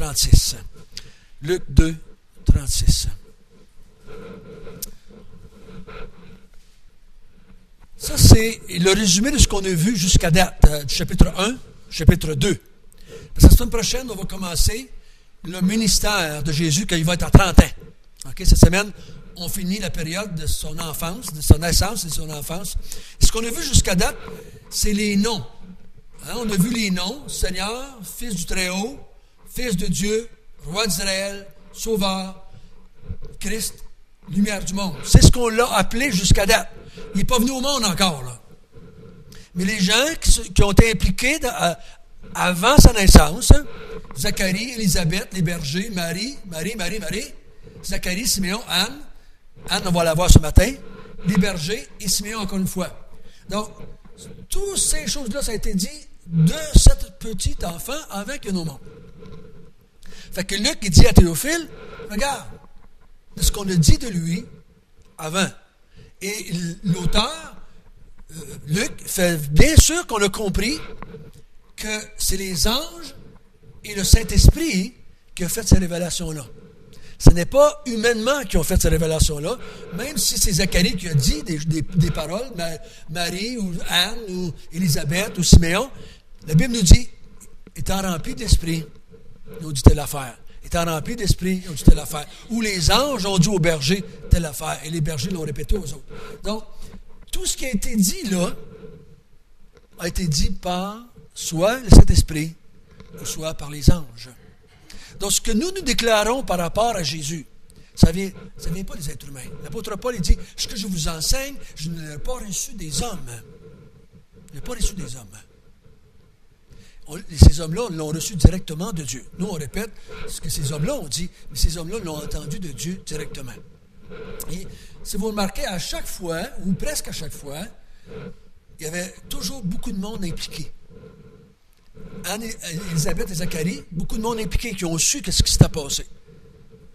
36. Luc 2, 36. Ça, c'est le résumé de ce qu'on a vu jusqu'à date, du chapitre 1, chapitre 2. Parce que la semaine prochaine, on va commencer le ministère de Jésus quand il va être à 30 ans. Okay? Cette semaine, on finit la période de son enfance, de son naissance et de son enfance. Et ce qu'on a vu jusqu'à date, c'est les noms. Hein? On a vu les noms: Seigneur, Fils du Très-Haut, Fils de Dieu, Roi d'Israël, Sauveur, Christ, Lumière du monde. C'est ce qu'on l'a appelé jusqu'à date. Il n'est pas venu au monde encore, là. Mais les gens qui ont été impliqués avant sa naissance, Zacharie, Élisabeth, les bergers, Marie, Zacharie, Siméon, Anne, on va la voir ce matin, les bergers et Siméon encore une fois. Donc, toutes ces choses-là, ça a été dit de cet petit enfant avant qu'il vienne au monde. Fait que Luc, il dit à Théophile, regarde, de ce qu'on a dit de lui avant. Et l'auteur, Luc, fait bien sûr qu'on a compris que c'est les anges et le Saint-Esprit qui ont fait ces révélations-là. Ce n'est pas humainement qui ont fait ces révélations-là, même si c'est Zacharie qui a dit des paroles, Marie ou Anne ou Élisabeth ou Siméon. La Bible nous dit, étant rempli d'esprit, ils ont dit telle affaire. Étant rempli d'esprit, ils ont dit telle affaire. Ou les anges ont dit aux bergers telle affaire, et les bergers l'ont répété aux autres. Donc, tout ce qui a été dit là, a été dit par soit le Saint-Esprit, ou soit par les anges. Donc, ce que nous déclarons par rapport à Jésus, ça vient pas des êtres humains. L'apôtre Paul, il dit, ce que je vous enseigne, je ne l'ai pas reçu des hommes. Je ne l'ai pas reçu des hommes. Ces hommes-là, l'ont reçu directement de Dieu. Nous, on répète ce que ces hommes-là ont dit, mais ces hommes-là l'ont entendu de Dieu directement. Et si vous remarquez, à chaque fois, ou presque à chaque fois, il y avait toujours beaucoup de monde impliqué. Anne, Élisabeth et Zacharie, beaucoup de monde impliqué qui ont su ce qui s'était passé.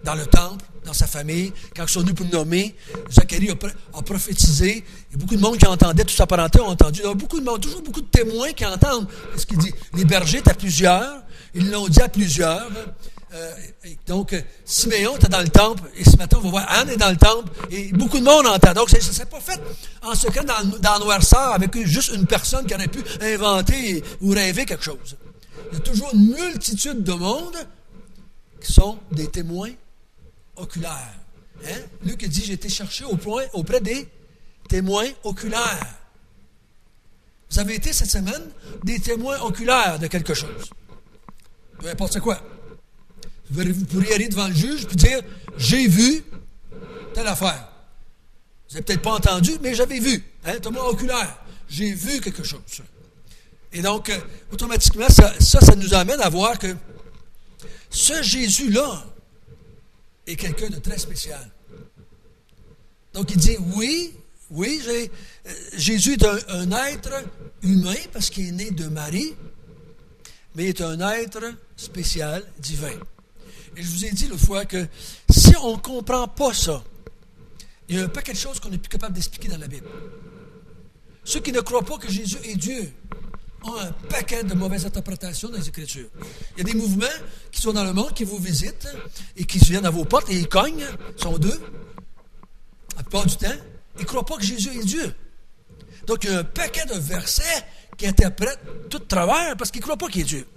Dans le temple, dans sa famille, quand ils sont venus pour le nommer, Zacharie a prophétisé, il y a beaucoup de monde qui entendait, toute sa parenté ont entendu. Il y a beaucoup de monde, toujours beaucoup de témoins qui entendent ce qu'il dit. Les bergers étaient à plusieurs, ils l'ont dit à plusieurs. Donc, Siméon était dans le temple, et ce matin, on va voir, Anne est dans le temple, et beaucoup de monde entend. Donc, ça ne s'est pas fait en secret dans le noirceur, avec juste une personne qui aurait pu inventer ou rêver quelque chose. Il y a toujours une multitude de monde qui sont des témoins oculaires. Hein? Luc dit, j'ai été chercher auprès des témoins oculaires. Vous avez été cette semaine des témoins oculaires de quelque chose. Peu importe c'est quoi. Vous pourriez aller devant le juge et dire, j'ai vu telle affaire. Vous n'avez peut-être pas entendu, mais j'avais vu. Hein? Témoin oculaire. J'ai vu quelque chose. Et donc, automatiquement, ça nous amène à voir que ce Jésus-là est quelqu'un de très spécial. Donc, il dit, oui, Jésus est un être humain parce qu'il est né de Marie, mais il est un être spécial, divin. Et je vous ai dit l'autre fois que si on ne comprend pas ça, il y a un paquet de choses qu'on n'est plus capable d'expliquer dans la Bible. Ceux qui ne croient pas que Jésus est Dieu ont un paquet de mauvaises interprétations dans les Écritures. Il y a des mouvements qui sont dans le monde, qui vous visitent et qui viennent à vos portes et ils cognent, ils sont deux, la plupart du temps, ils ne croient pas que Jésus est Dieu. Donc, il y a un paquet de versets qui interprètent tout de travers parce qu'ils ne croient pas qu'il est Dieu.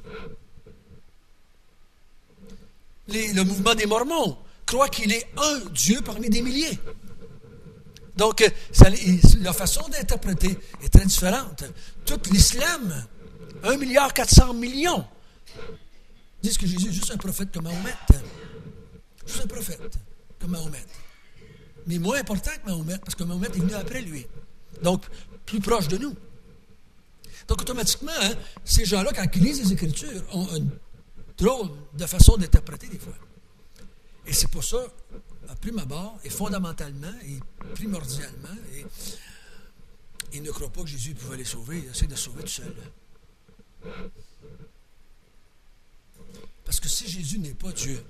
Le mouvement des Mormons croit qu'il est un Dieu parmi des milliers. Donc, la façon d'interpréter est très différente. Tout l'islam, 1,4 milliard, disent que Jésus est juste un prophète comme Mahomet. Juste un prophète comme Mahomet. Mais moins important que Mahomet, parce que Mahomet est venu après lui. Donc, plus proche de nous. Donc, automatiquement, ces gens-là, quand ils lisent les Écritures, ont une drôle de façon d'interpréter des fois. Et c'est pour ça, à prime abord, et fondamentalement, et primordialement, ils ne croient pas que Jésus pouvait les sauver. Ils essaient de sauver tout seul. Parce que si Jésus n'est pas Dieu,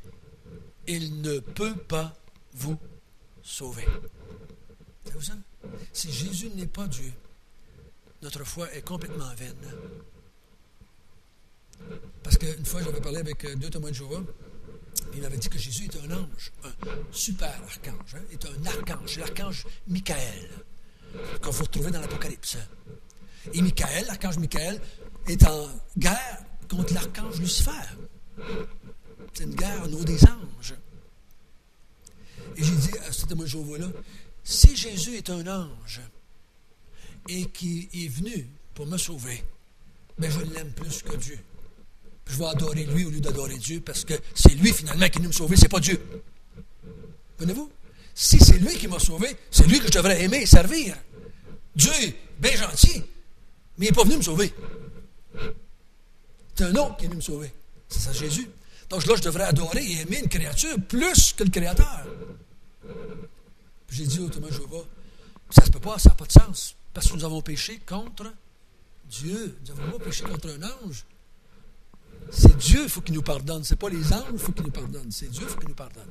il ne peut pas vous sauver. Savez-vous ça? Si Jésus n'est pas Dieu, notre foi est complètement vaine. Parce qu'une fois, j'avais parlé avec deux témoins de Jéhovah, il m'avait dit que Jésus est un ange, un super archange, hein, est un archange, l'archange Michael, qu'on vous retrouvez dans l'Apocalypse. Et Michael, l'archange Michael, est en guerre contre l'archange Lucifer. C'est une guerre au nom des anges. Et j'ai dit à ce témoin de Jéhovah-là, si Jésus est un ange et qui est venu pour me sauver, ben je l'aime plus que Dieu. Je vais adorer lui au lieu d'adorer Dieu parce que c'est lui finalement qui est venu me sauver, c'est pas Dieu. Comprenez-vous? Si c'est lui qui m'a sauvé, c'est lui que je devrais aimer et servir. Dieu est bien gentil, mais il n'est pas venu me sauver. C'est un autre qui est venu me sauver. C'est ça Jésus. Donc là, je devrais adorer et aimer une créature plus que le Créateur. Puis j'ai dit au témoin de Jéhovah, ça ne se peut pas, ça n'a pas de sens. Parce que nous avons péché contre Dieu. Nous n'avons pas péché contre un ange. C'est Dieu, il faut qu'il nous pardonne. Ce n'est pas les anges, il faut qu'il nous pardonne. C'est Dieu, il faut qu'il nous pardonne.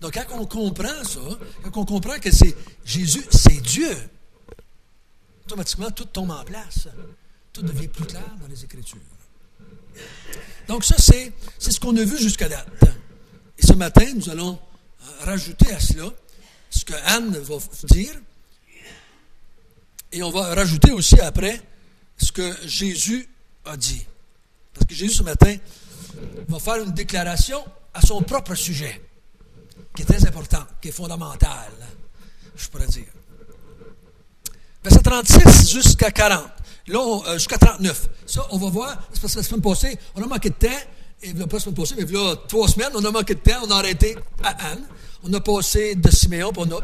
Donc, quand on comprend ça, quand on comprend que c'est Jésus, c'est Dieu, automatiquement, tout tombe en place. Tout devient plus clair dans les Écritures. Donc, ça, c'est ce qu'on a vu jusqu'à date. Et ce matin, nous allons rajouter à cela ce que Anne va dire. Et on va rajouter aussi après ce que Jésus a dit. Parce que Jésus, ce matin, va faire une déclaration à son propre sujet, qui est très important, qui est fondamental, je pourrais dire. Verset 36 jusqu'à 40. Là, jusqu'à 39. Ça, on va voir, c'est parce que la semaine passée, on a manqué de temps, et pas la semaine passée, mais là, 3 semaines, on a manqué de temps, on a arrêté à Anne. On a passé de Siméon, puis on a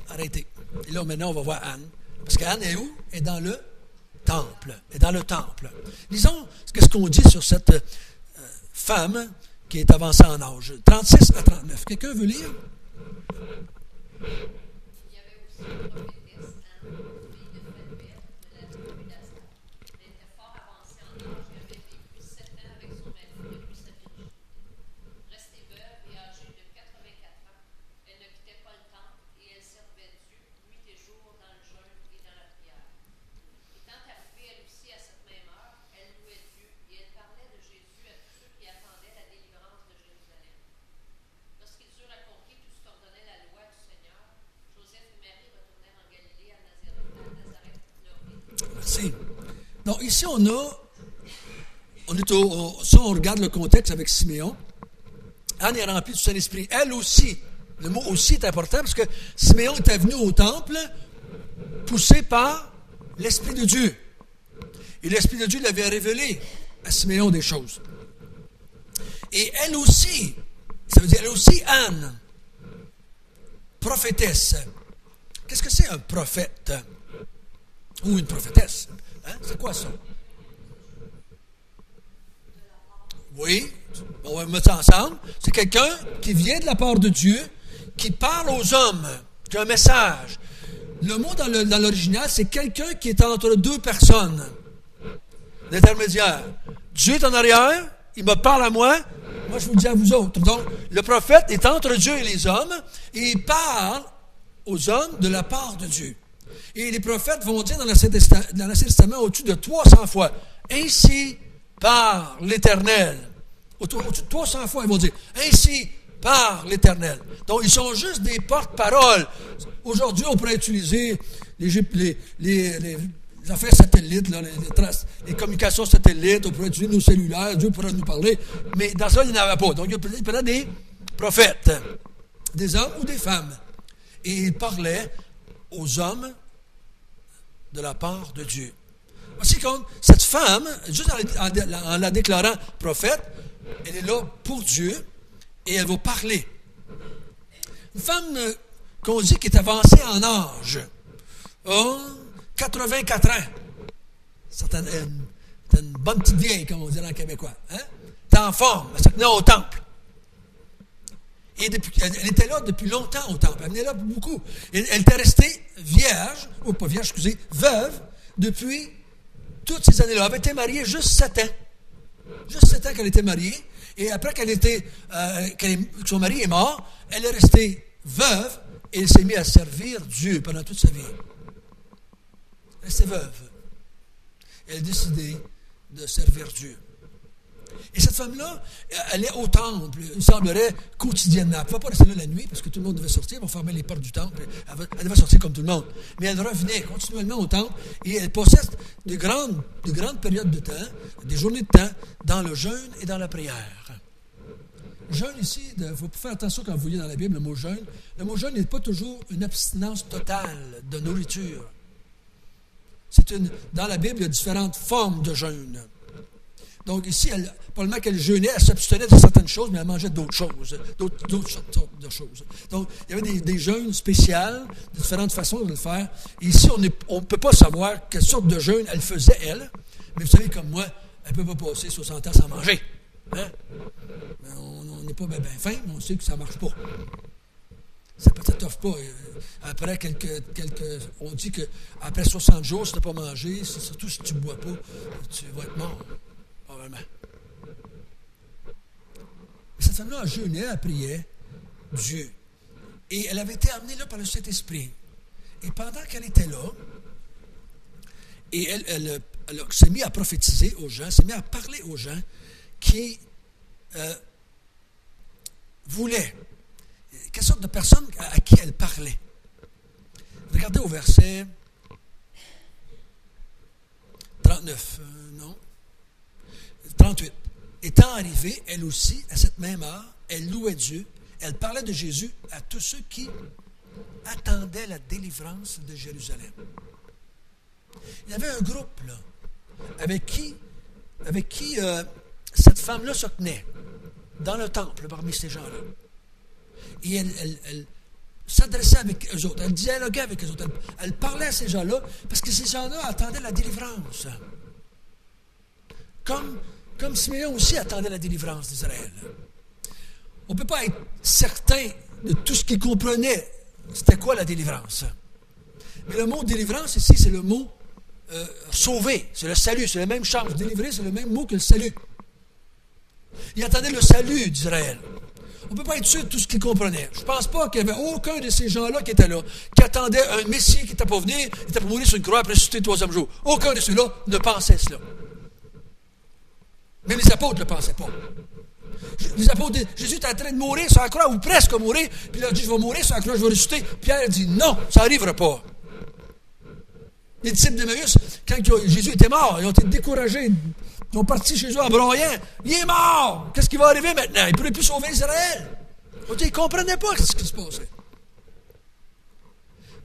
arrêté. Et là, maintenant, on va voir Anne. Parce qu'Anne est où? Elle est dans le temple. Elle est dans le temple. Lisons ce qu'on dit sur cette femme qui est avancée en âge. 36 à 39. Quelqu'un veut lire? Il y avait aussi une prophétesse, Anne, fille de Phanuel, de la tribu d'Asher. Elle était fort avancée en âge et avait vécu 7 ans avec son mari depuis sa virginité. Restée veuve et âgée de 84 ans, elle ne quittait pas le temple et elle servait Dieu nuit et jour dans le jeûne et dans la prière. Étant arrivée elle aussi à cette même heure, elle louait Dieu et elle parlait de Jésus à tous ceux qui attendaient la délivrance de Jérusalem. Lorsqu'ils eurent accompli tout ce qu'ordonnait la loi du Seigneur, Joseph et Marie retournèrent en Galilée à Nazareth, leur ville. Merci. Donc, ici, si on regarde le contexte avec Siméon, Anne est remplie du Saint-Esprit. Elle aussi, le mot aussi est important parce que Siméon était venu au temple poussé par l'Esprit de Dieu. Et l'Esprit de Dieu l'avait révélé à Siméon des choses. Et elle aussi, ça veut dire elle aussi, Anne, prophétesse. Qu'est-ce que c'est un prophète? Ou une prophétesse? Hein? C'est quoi ça? Oui, on va mettre ça ensemble. C'est quelqu'un qui vient de la part de Dieu, qui parle aux hommes, qui a un message. Le mot dans l'original, c'est quelqu'un qui est entre deux personnes. L'intermédiaire. Dieu est en arrière, il me parle à moi je vous le dis à vous autres. Donc, le prophète est entre Dieu et les hommes, et il parle aux hommes de la part de Dieu. Et les prophètes vont dire dans l'Ancien Testament au-dessus de 300 fois, « Ainsi parle l'Éternel ». Au-dessus de 300 fois, ils vont dire, « Ainsi parle l'Éternel ». Donc, ils sont juste des porte-paroles. Aujourd'hui, on pourrait utiliser les affaires satellites, là, les communications satellites, on pourrait utiliser nos cellulaires, Dieu pourrait nous parler, mais dans ça, il n'y en avait pas. Donc, il parlait des prophètes, des hommes ou des femmes. Et il parlait aux hommes de la part de Dieu. Voici comme cette femme, juste en la déclarant prophète, elle est là pour Dieu et elle va parler. Une femme qu'on dit qui est avancée en âge, 84 ans. C'est une bonne petite vieille, comme on dirait en québécois. Hein? Elle est en forme, elle se tenait au temple. Et elle était là depuis longtemps au temple. Elle venait là beaucoup. Elle était restée vierge, ou pas vierge, excusez, veuve, depuis toutes ces années-là. Elle avait été mariée juste 7 ans. Juste 7 ans qu'elle était mariée. Et après que son mari est mort, elle est restée veuve et elle s'est mise à servir Dieu pendant toute sa vie. Elle était veuve. Elle a décidé de servir Dieu. Et cette femme-là, elle est au temple, il semblerait, quotidiennement. Elle ne pouvait pas rester là la nuit, parce que tout le monde devait sortir, on fermait les portes du temple, elle devait sortir comme tout le monde. Mais elle revenait continuellement au temple, et elle passait de grandes périodes de temps, des journées de temps, dans le jeûne et dans la prière. Jeûne ici, il faut faire attention quand vous voyez dans la Bible le mot jeûne. Le mot jeûne n'est pas toujours une abstinence totale de nourriture. Dans la Bible, il y a différentes formes de jeûne. Donc ici, probablement qu'elle jeûnait, elle s'abstenait de certaines choses, mais elle mangeait d'autres choses, d'autres sortes de choses. Donc, il y avait des jeûnes spéciaux, de différentes façons de le faire. Et ici, on ne peut pas savoir quelle sorte de jeûne elle faisait, elle. Mais vous savez, comme moi, elle ne peut pas passer 60 ans sans manger. Hein? On n'est pas bien faim, mais on sait que ça ne marche pas. Ça ne t'offre pas. Après on dit qu'après 60 jours, si tu n'as pas mangé, surtout si tu ne bois pas, tu vas être mort. Probablement. Mais cette femme-là, elle jeûnait, elle priait Dieu. Et elle avait été amenée là par le Saint-Esprit. Et pendant qu'elle était là, et elle s'est mise à prophétiser aux gens, s'est mise à parler aux gens qui voulaient. Quelle sorte de personnes à qui elle parlait? Regardez au verset 39, non? 38. Étant arrivée, elle aussi, à cette même heure, elle louait Dieu. Elle parlait de Jésus à tous ceux qui attendaient la délivrance de Jérusalem. Il y avait un groupe, là, avec qui cette femme-là se tenait, dans le temple, parmi ces gens-là. Et elle s'adressait avec eux autres, elle dialoguait avec eux autres, elle parlait à ces gens-là, parce que ces gens-là attendaient la délivrance. Comme Siméon aussi attendait la délivrance d'Israël. On ne peut pas être certain de tout ce qu'il comprenait. C'était quoi la délivrance? Mais le mot délivrance ici, c'est le mot sauver, c'est le salut, c'est la même chose. Délivrer, c'est le même mot que le salut. Il attendait le salut d'Israël. On ne peut pas être sûr de tout ce qu'il comprenait. Je ne pense pas qu'il y avait aucun de ces gens-là qui étaient là, qui attendait un Messie qui n'était pas venu, qui était pour mourir sur une croix après ressusciter le troisième jour. Aucun de ceux-là ne pensait cela. Même les apôtres ne le pensaient pas. Les apôtres disent, Jésus est en train de mourir sur la croix, ou presque mourir, puis il a dit, je vais mourir sur la croix, je vais ressusciter. Pierre dit, non, ça n'arrivera pas. Les disciples d'Emmaüs, quand Jésus était mort, ils ont été découragés. Ils sont partis chez eux en broyant. Il est mort! Qu'est-ce qui va arriver maintenant? Il ne pourrait plus sauver Israël. Ils ne comprenaient pas ce qui se passait.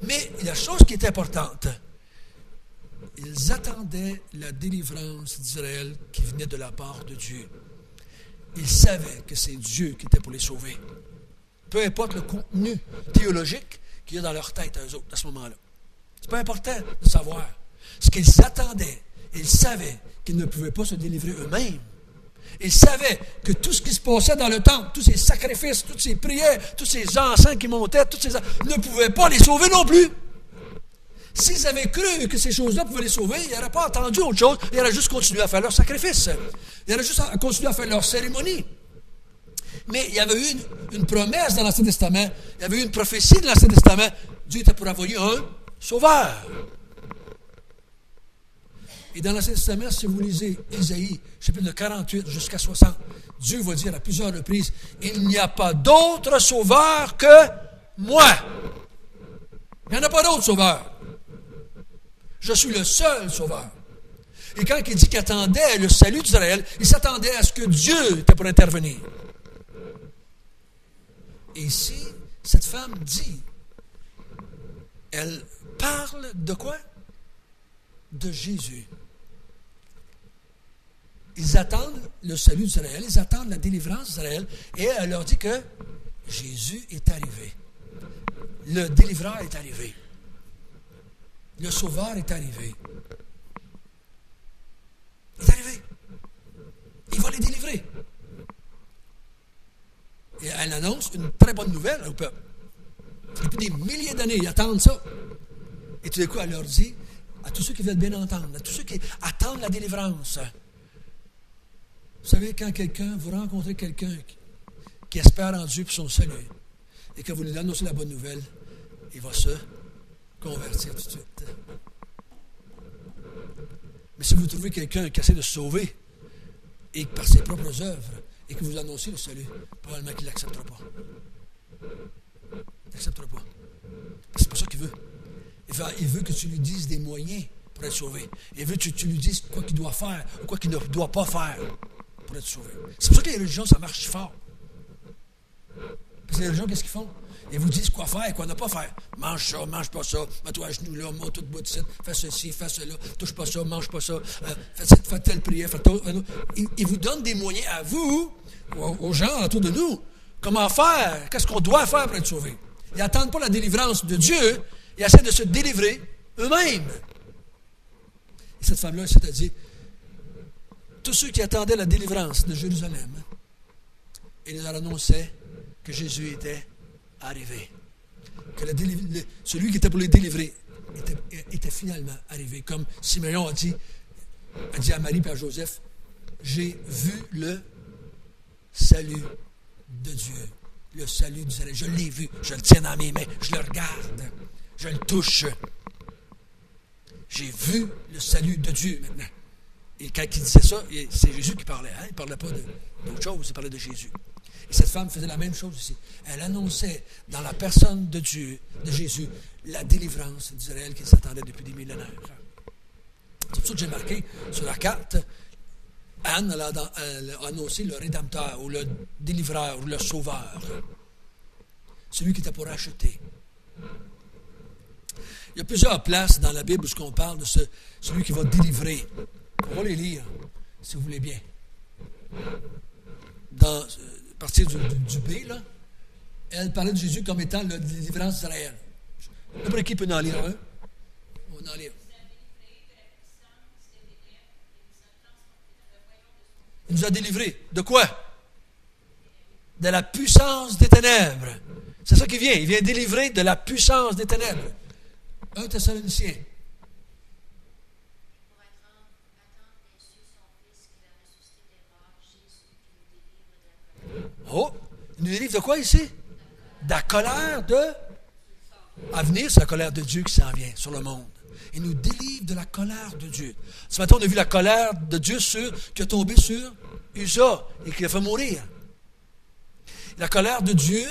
Mais la chose qui est importante, ils attendaient la délivrance d'Israël qui venait de la part de Dieu. Ils savaient que c'est Dieu qui était pour les sauver. Peu importe le contenu théologique qu'il y a dans leur tête à eux autres à ce moment-là. C'est pas important de savoir. Ce qu'ils attendaient, ils savaient qu'ils ne pouvaient pas se délivrer eux-mêmes. Ils savaient que tout ce qui se passait dans le temple, tous ces sacrifices, toutes ces prières, tous ces encens qui montaient, ne pouvaient pas les sauver non plus. S'ils avaient cru que ces choses-là pouvaient les sauver, ils n'auraient pas attendu autre chose, ils auraient juste continué à faire leurs sacrifices. Ils auraient juste continué à faire leurs cérémonies. Mais il y avait eu une promesse dans l'Ancien Testament, il y avait eu une prophétie dans l'Ancien Testament. Dieu était pour envoyer un sauveur. Et dans l'Ancien Testament, si vous lisez Isaïe, chapitre 48 jusqu'à 60, Dieu va dire à plusieurs reprises, il n'y a pas d'autre sauveur que moi. Il n'y en a pas d'autre sauveur. Je suis le seul sauveur. Et quand il dit qu'il attendait le salut d'Israël, il s'attendait à ce que Dieu était pour intervenir. Et ici, cette femme dit, elle parle de quoi? De Jésus. Ils attendent le salut d'Israël, ils attendent la délivrance d'Israël, et elle leur dit que Jésus est arrivé. Le délivreur est arrivé. Le sauveur est arrivé. Il est arrivé. Il va les délivrer. Et elle annonce une très bonne nouvelle au peuple. Depuis des milliers d'années, ils attendent ça. Et tout d'un coup, elle leur dit, à tous ceux qui veulent bien entendre, à tous ceux qui attendent la délivrance, vous savez, quand vous rencontrez quelqu'un qui espère en Dieu pour son salut, et que vous lui annoncez la bonne nouvelle, il va se convertir tout de suite. Mais si vous trouvez quelqu'un qui essaie de se sauver, et par ses propres œuvres, et que vous annoncez le salut, probablement qu'il ne l'acceptera pas. Il n'acceptera pas. C'est pas ça qu'il veut. Il veut que tu lui dises des moyens pour être sauvé. Il veut que tu lui dises quoi qu'il doit faire ou quoi qu'il ne doit pas faire pour être sauvé. C'est pour ça que les religions, ça marche si fort. Parce que les religions, qu'est-ce qu'ils font? Ils vous disent quoi faire et quoi ne pas faire. Mange ça, mange pas ça, mets-toi à genoux là, monte tout bout de cette, fais ceci, fais cela, touche pas ça, mange pas ça, fais telle prière, fais telle. Ils vous donnent des moyens à vous, aux gens autour de nous, comment faire, qu'est-ce qu'on doit faire pour être sauvé. Ils n'attendent pas la délivrance de Dieu, ils essaient de se délivrer eux-mêmes. Et cette femme-là, elle s'est dit, tous ceux qui attendaient la délivrance de Jérusalem, ils leur annonçaient que Jésus était arrivé. Que celui qui était pour les délivrer était finalement arrivé. Comme Simeon a dit à Marie et à Joseph, j'ai vu le salut de Dieu. Le salut du salut. Je l'ai vu, je le tiens dans mes mains, je le regarde, je le touche. J'ai vu le salut de Dieu maintenant. Et quand il disait ça, c'est Jésus qui parlait. Hein? Il ne parlait pas d'autre chose, il parlait de Jésus. Et cette femme faisait la même chose ici. Elle annonçait dans la personne de Dieu, de Jésus, la délivrance d'Israël qui s'attendait depuis des millénaires. C'est pour ça que j'ai marqué sur la carte, Anne elle a annoncé le Rédempteur, ou le Délivreur, ou le Sauveur. Celui qui était pour acheter. Il y a plusieurs places dans la Bible où on parle de celui qui va délivrer. On va les lire, si vous voulez bien. À partir du B, là, elle parlait de Jésus comme étant la délivrance d'Israël. N'importe qui peut en lire un. On en lit. Il nous a délivrés. De quoi? De la puissance des ténèbres. C'est ça qui vient. Il vient délivrer de la puissance des ténèbres. 1 Thessaloniciens. Oh, il nous délivre de quoi ici? De la colère à venir, c'est la colère de Dieu qui s'en vient sur le monde. Il nous délivre de la colère de Dieu. Ce matin, on a vu la colère de Dieu qui a tombé sur Usa et qui l'a fait mourir. La colère de Dieu,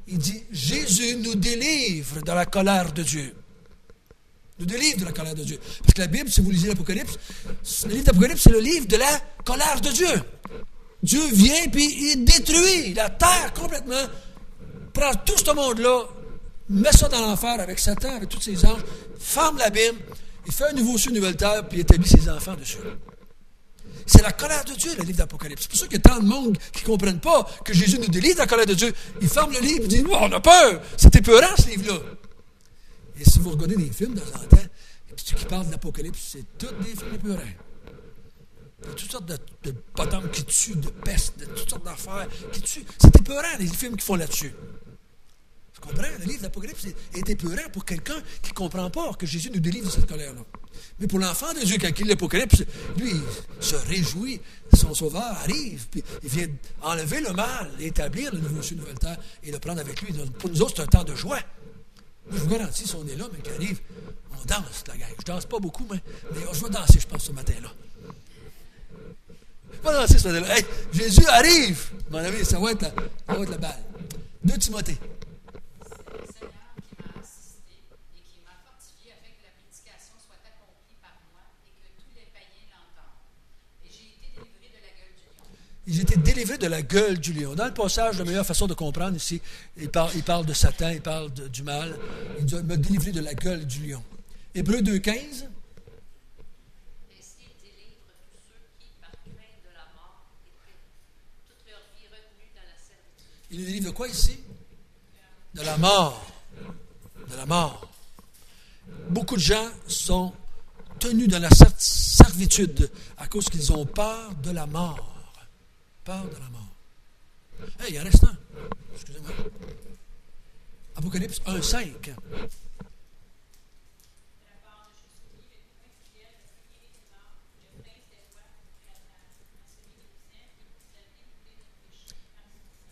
il dit, Jésus nous délivre de la colère de Dieu. Nous délivre de la colère de Dieu. Parce que la Bible, si vous lisez l'Apocalypse, le livre d'Apocalypse, c'est le livre de la colère de Dieu. Dieu vient puis il détruit la terre complètement, prend tout ce monde-là, met ça dans l'enfer avec Satan, avec tous ses anges, ferme l'abîme, il fait un nouveau ciel, une nouvelle terre, puis il établit ses enfants dessus. C'est la colère de Dieu, le livre d'Apocalypse. C'est pour ça qu'il y a tant de monde qui ne comprennent pas que Jésus nous délivre de la colère de Dieu. Ils ferment le livre et disent, oh, on a peur, c'est épeurant ce livre-là. Et si vous regardez des films de temps en temps, qui parlent de l'Apocalypse, c'est tous des films épeurants. Il y a toutes sortes de patentes qui tuent, de pestes, de toutes sortes d'affaires qui tuent. C'est épeurant, les films qui font là-dessus. Tu comprends? Le livre d'Apocalypse est épeurant pour quelqu'un qui ne comprend pas que Jésus nous délivre de cette colère-là. Mais pour l'enfant de Dieu, quand il lit l'Apocalypse, lui, il se réjouit. Son sauveur arrive, puis il vient enlever le mal, établir le nouveau ciel, une nouvelle terre, et le prendre avec lui. Pour nous autres, c'est un temps de joie. Moi, je vous garantis, si on est là, mais qu'il arrive, on danse, la gang. Je danse pas beaucoup, mais je vais danser, je pense, ce matin-là. Je vais danser ce matin-là. Hey, Jésus arrive! Mon ami, ça va être la balle. 2 Timothée. Ils étaient délivrés de la gueule du lion. Dans le passage, la meilleure façon de comprendre ici, il parle de Satan, il parle du mal. Il dit, m'a délivré de la gueule du lion. Hébreux 2,15. Ainsi délivre tous ceux qui, par crainte de la mort, étaient toute leur vie retenus dans la servitude. Il nous délivre de quoi ici? De la mort. De la mort. Beaucoup de gens sont tenus dans la servitude à cause qu'ils ont peur de la mort. Peur de la mort. Hey, il en reste un. Excusez-moi. Apocalypse 1,5.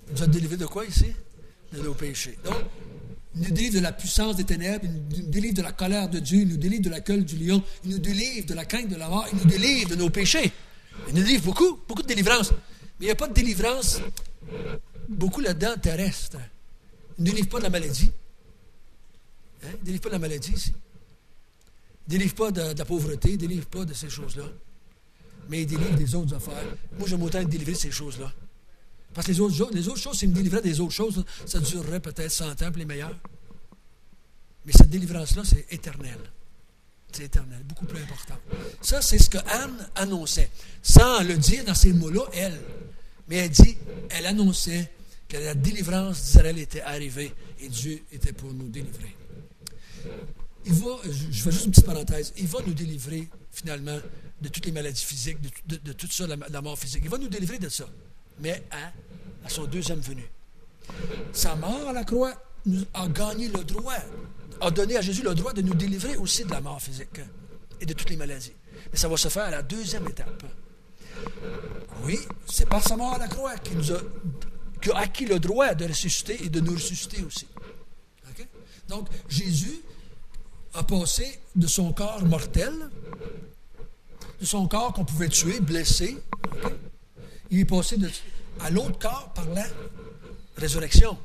Il nous a délivré de quoi ici? De nos péchés. Donc, il nous délivre de la puissance des ténèbres, il nous délivre de la colère de Dieu, il nous délivre de la gueule du lion, il nous délivre de la crainte de la mort, il nous délivre de nos péchés. Il nous délivre beaucoup, beaucoup de délivrance. Mais il n'y a pas de délivrance, beaucoup là-dedans, terrestre. Il ne délivre pas de la maladie. Il ne délivre pas de la maladie ici. Il ne délivre pas de la pauvreté, il ne délivre pas de ces choses-là. Mais il délivre des autres affaires. Moi, j'aime autant être délivré de ces choses-là. Parce que les autres choses, s'il me délivrait des autres choses, ça durerait peut-être 100 ans pour les meilleurs. Mais cette délivrance-là, c'est éternel. C'est éternel, beaucoup plus important. Ça, c'est ce que Anne annonçait. Sans le dire dans ces mots-là, elle. Mais elle annonçait que la délivrance d'Israël était arrivée et Dieu était pour nous délivrer. Je fais juste une petite parenthèse, il va nous délivrer finalement de toutes les maladies physiques, de tout ça, la mort physique. Il va nous délivrer de ça, mais à son deuxième venue. Sa mort à la croix nous a gagné le droit, a donné à Jésus le droit de nous délivrer aussi de la mort physique et de toutes les maladies. Mais ça va se faire à la deuxième étape. Oui, c'est par sa mort à la croix qu'il a acquis le droit de ressusciter et de nous ressusciter aussi. Okay? Donc, Jésus a passé de son corps mortel, de son corps qu'on pouvait tuer, blesser, okay? Il est passé à l'autre corps par la résurrection.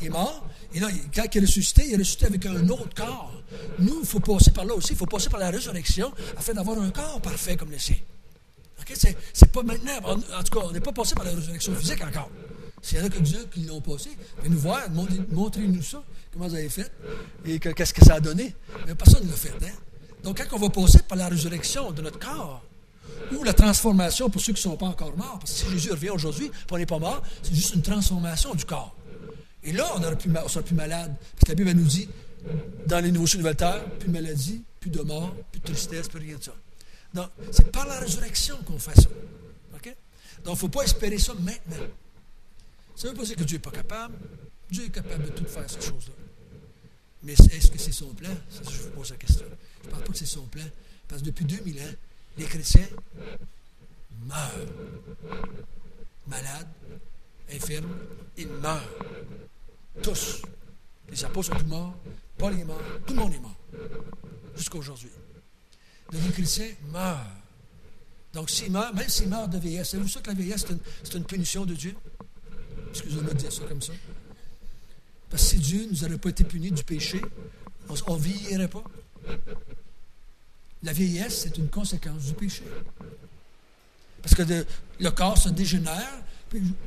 Il est mort, et là, quand il est ressuscité avec un autre corps. Nous, il faut passer par là aussi, il faut passer par la résurrection afin d'avoir un corps parfait comme le sien. Okay? C'est pas maintenant, en tout cas, on n'est pas passé par la résurrection physique encore. S'il y en a quelques-uns qui l'ont passé, venez nous voir, montrez-nous ça, comment vous avez fait, et qu'est-ce que ça a donné. Mais personne ne l'a fait. Hein? Donc, quand on va passer par la résurrection de notre corps, ou la transformation pour ceux qui ne sont pas encore morts, parce que si Jésus revient aujourd'hui, et on n'est pas mort, c'est juste une transformation du corps. Et là, on ne sera plus malade. Parce que la Bible nous dit, dans les nouveaux cieux et nouvelles terres, plus de maladie, plus de mort, plus de tristesse, plus rien de ça. Donc, c'est par la résurrection qu'on fait ça. Okay? Donc, il ne faut pas espérer ça maintenant. Ça ne veut pas dire que Dieu n'est pas capable. Dieu est capable de tout faire, ces choses-là. Mais est-ce que c'est son plan? Ça, je vous pose la question. Je ne parle pas que c'est son plan. Parce que depuis 2000 ans, les chrétiens meurent. Malades, infirmes, ils meurent. Tous. Les apôtres sont tous morts. Paul est mort. Tout le monde est mort. Jusqu'à aujourd'hui. Donc les chrétiens meurent. Donc s'ils meurent, même s'ils meurent de vieillesse, savez-vous ça que la vieillesse, c'est une punition de Dieu? Excusez-moi de dire ça comme ça. Parce que si Dieu ne nous aurait pas été puni du péché, on ne vieillirait pas. La vieillesse, c'est une conséquence du péché. Parce que le corps se dégénère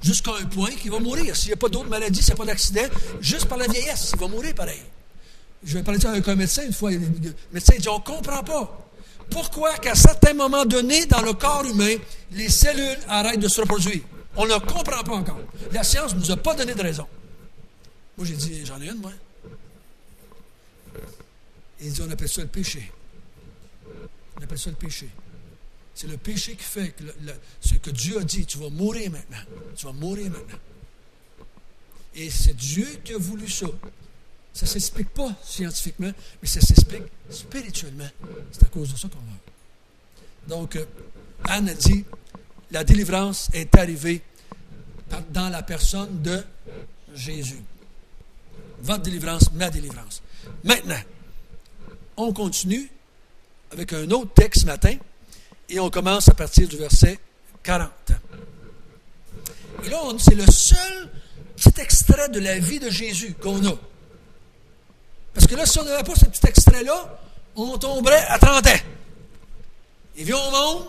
jusqu'à un point qu'il va mourir. S'il n'y a pas d'autres maladies, s'il n'y a pas d'accident, juste par la vieillesse, il va mourir pareil. Je vais parler de ça avec un médecin une fois. Le médecin dit, on ne comprend pas. Pourquoi qu'à certains moments donnés dans le corps humain, les cellules arrêtent de se reproduire? On ne comprend pas encore. La science ne nous a pas donné de raison. Moi, j'ai dit, j'en ai une, moi. Il dit, on appelle ça le péché. On appelle ça le péché. C'est le péché qui fait que ce que Dieu a dit, tu vas mourir maintenant. Tu vas mourir maintenant. Et c'est Dieu qui a voulu ça. Ça ne s'explique pas scientifiquement, mais ça s'explique spirituellement. C'est à cause de ça qu'on meurt. Donc, Anne a dit, la délivrance est arrivée dans la personne de Jésus. Votre délivrance, ma délivrance. Maintenant, on continue avec un autre texte ce matin et on commence à partir du verset 40. Et là, c'est le seul petit extrait de la vie de Jésus qu'on a. Parce que là, si on n'avait pas ce petit extrait-là, on tomberait à 30 ans. Il vient au monde,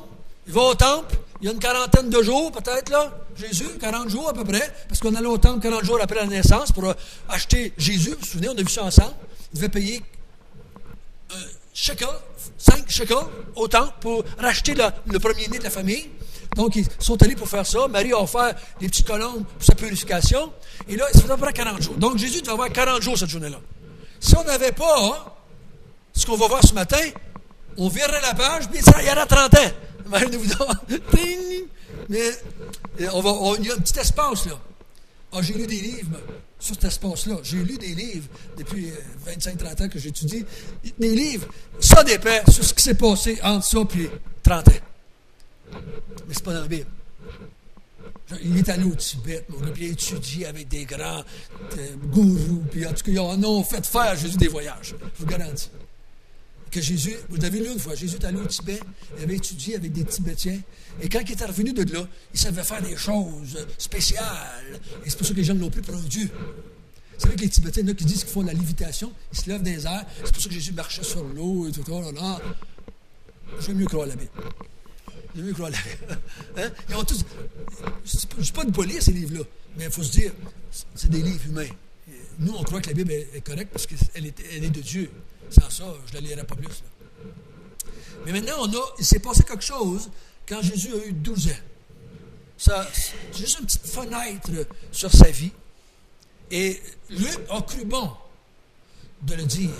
il va au temple, il y a une quarantaine de jours peut-être, là, Jésus, 40 jours à peu près, parce qu'on allait au temple 40 jours après la naissance pour acheter Jésus. Vous vous souvenez, on a vu ça ensemble. Il devait payer shekel, 5 shekels au temple pour racheter le premier-né de la famille. Donc, ils sont allés pour faire ça. Marie a offert des petits colombes pour sa purification. Et là, ça faisait à peu près 40 jours. Donc, Jésus devait avoir 40 jours cette journée-là. Si on n'avait pas ce qu'on va voir ce matin, on virerait la page, puis ça, il y aura 30 ans. Mais il y a un petit espace, là. J'ai lu des livres sur cet espace-là. J'ai lu des livres depuis 25-30 ans que j'étudie. Des livres, ça dépend sur ce qui s'est passé entre ça et 30 ans. Mais c'est pas dans la Bible. Il est allé au Tibet, mon gars, puis il a étudié avec des grands gourous, puis en tout cas, ils en ont fait faire Jésus des voyages. Je vous garantis. que Jésus, vous l'avez lu une fois, Jésus est allé au Tibet, il avait étudié avec des Tibétiens, et quand il était revenu de là, il savait faire des choses spéciales, et c'est pour ça que les gens ne l'ont pris pour un Dieu. Vous savez que les Tibétains, il y en a qui disent qu'ils font de la lévitation, ils se lèvent dans les airs, c'est pour ça que Jésus marchait sur l'eau, et tout ça, là. Je vais mieux croire la Bible. Je vais mieux croire la Bible. Hein? Ils ont tous, je ne suis pas de pas lire ces livres-là, mais il faut se dire, c'est des livres humains. Nous, on croit que la Bible est correcte parce qu'elle est de Dieu. Sans ça, je ne la lirai pas plus. Là. Mais maintenant, il s'est passé quelque chose quand Jésus a eu 12 ans. C'est juste une petite fenêtre sur sa vie. Et Luc a cru bon de le dire.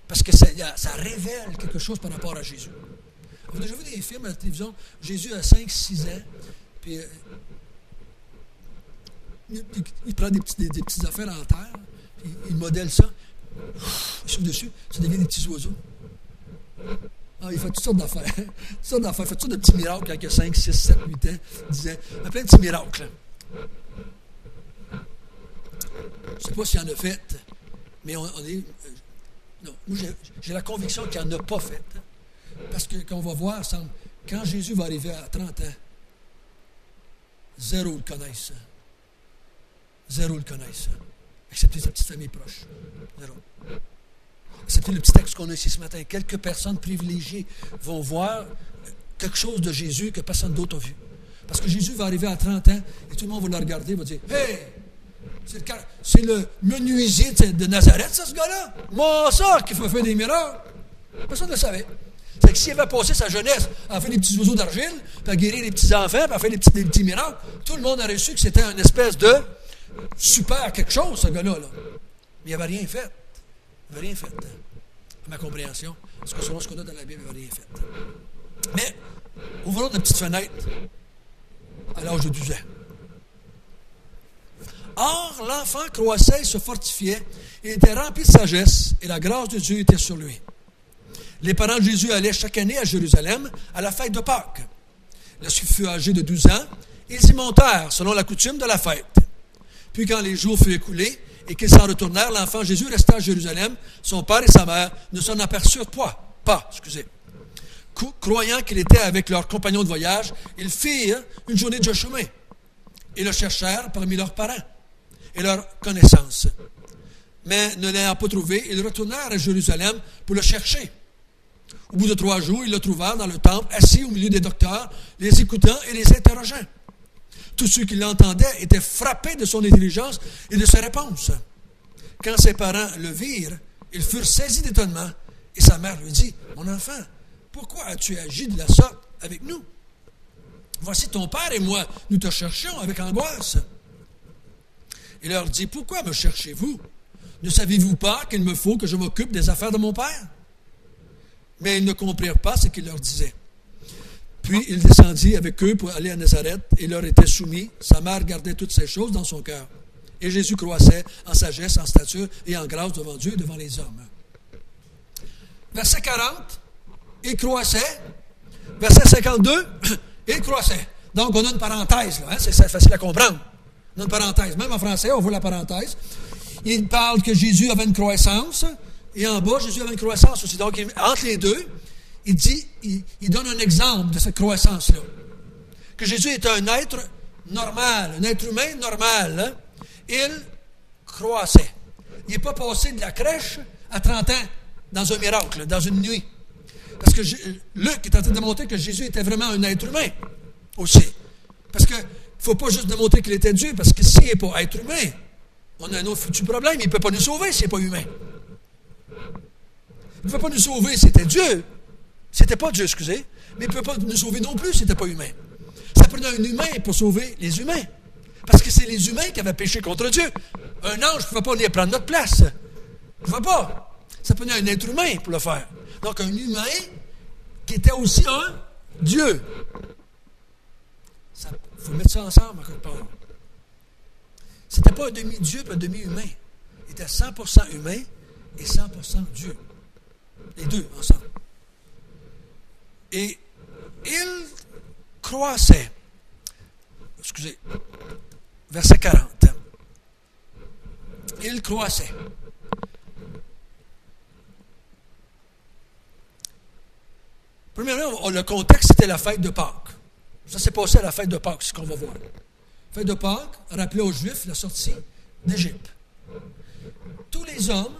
Parce que ça révèle quelque chose par rapport à Jésus. Vous avez déjà vu des films à la télévision, Jésus a 5-6 ans, puis il prend des petites affaires en terre, puis il modèle ça, il souffle dessus, ça devient des petits oiseaux. Il fait toutes sortes d'affaires. Il fait toutes sortes de petits miracles quand il a 5, 6, 7, 8 ans. Il disait, il y a plein de petits miracles. Je ne sais pas s'il en a fait, mais on est... non, moi j'ai la conviction qu'il n'en a pas fait. Parce que, qu'on va voir ensemble, quand Jésus va arriver à 30 ans, zéro le connaissent. Zéro le connaissent. Excepté sa petite famille proche. Zéro. Excepté le petit texte qu'on a ici ce matin. Quelques personnes privilégiées vont voir quelque chose de Jésus que personne d'autre a vu. Parce que Jésus va arriver à 30 ans et tout le monde va le regarder et va dire « Hey! C'est le menuisier de Nazareth, ça, ce gars-là? Moi, ça, qui fait faire des miracles! » Personne ne le savait. C'est que s'il avait passé sa jeunesse à faire des petits oiseaux d'argile, puis à guérir les petits-enfants, puis à faire des petits miracles, tout le monde aurait su que c'était une espèce de super quelque chose, ce gars-là. Là. Mais il n'avait rien fait. Il n'avait rien fait. À ma compréhension. Parce que selon ce qu'on a dans la Bible, il n'avait rien fait. Mais, ouvrons une petite fenêtre à l'âge de 12 ans. Or, l'enfant croissait et se fortifiait, il était rempli de sagesse, et la grâce de Dieu était sur lui. Les parents de Jésus allaient chaque année à Jérusalem à la fête de Pâques. Lorsqu'il fut âgé de 12 ans, ils y montèrent selon la coutume de la fête. Puis quand les jours furent écoulés et qu'ils s'en retournèrent, l'enfant Jésus resta à Jérusalem. Son père et sa mère ne s'en aperçurent pas. Croyant qu'il était avec leurs compagnons de voyage, ils firent une journée de chemin et le cherchèrent parmi leurs parents et leurs connaissances. Mais ne l'ayant pas trouvé, ils retournèrent à Jérusalem pour le chercher. Au bout de 3 jours, ils le trouvèrent dans le temple, assis au milieu des docteurs, les écoutant et les interrogeant. Tous ceux qui l'entendaient étaient frappés de son intelligence et de ses réponses. Quand ses parents le virent, ils furent saisis d'étonnement, et sa mère lui dit, « Mon enfant, pourquoi as-tu agi de la sorte avec nous? Voici ton père et moi, nous te cherchions avec angoisse. » Il leur dit, « Pourquoi me cherchez-vous? Ne savez-vous pas qu'il me faut que je m'occupe des affaires de mon père? » Mais ils ne comprirent pas ce qu'il leur disait. Puis il descendit avec eux pour aller à Nazareth et leur était soumis. Sa mère gardait toutes ces choses dans son cœur. Et Jésus croissait en sagesse, en stature et en grâce devant Dieu et devant les hommes. Verset 40, il croissait. Verset 52, il croissait. Donc on a une parenthèse, là, hein? C'est facile à comprendre. On a une parenthèse. Même en français, on voit la parenthèse. Il parle que Jésus avait une croissance. Et en bas, Jésus avait une croissance aussi. Donc, entre les deux, il donne un exemple de cette croissance-là. Que Jésus est un être normal, un être humain normal. Hein? Il croissait. Il n'est pas passé de la crèche à 30 ans dans un miracle, dans une nuit. Parce que Luc est en train de démontrer que Jésus était vraiment un être humain aussi. Parce qu'il ne faut pas juste démontrer qu'il était Dieu, parce que s'il n'est pas être humain, on a un autre foutu problème. Il ne peut pas nous sauver s'il n'est pas humain. Il ne peut pas nous sauver si c'était Dieu. C'était pas Dieu, excusez. Mais il ne peut pas nous sauver non plus si c'était pas humain. Ça prenait un humain pour sauver les humains. Parce que c'est les humains qui avaient péché contre Dieu. Un ange ne pouvait pas venir prendre notre place. Il ne pouvait pas. Ça prenait un être humain pour le faire. Donc un humain qui était aussi un Dieu. Il faut mettre ça ensemble, à quelque part. C'était pas un demi-dieu et un demi-humain. Il était 100% humain et 100% Dieu. Les deux ensemble. Et il croissait. Excusez. Verset 40. Il croissait. Premièrement, le contexte, c'était la fête de Pâques. Ça s'est passé à la fête de Pâques, c'est ce qu'on va voir. La fête de Pâques rappelait aux Juifs la sortie d'Égypte. Tous les hommes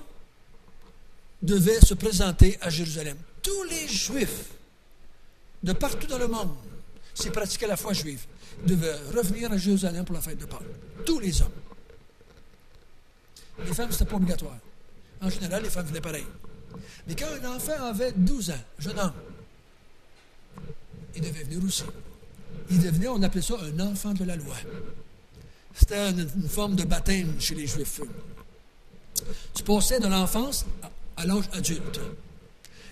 devaient se présenter à Jérusalem. Tous les Juifs de partout dans le monde, s'ils pratiquaient la foi juive, devaient revenir à Jérusalem pour la fête de Pâques. Tous les hommes. Les femmes, ce n'était pas obligatoire. En général, les femmes venaient pareil. Mais quand un enfant avait 12 ans, un jeune homme, il devait venir aussi. Il devenait, on appelait ça un enfant de la loi. C'était une forme de baptême chez les Juifs. Tu passais de l'enfance à l'âge adulte.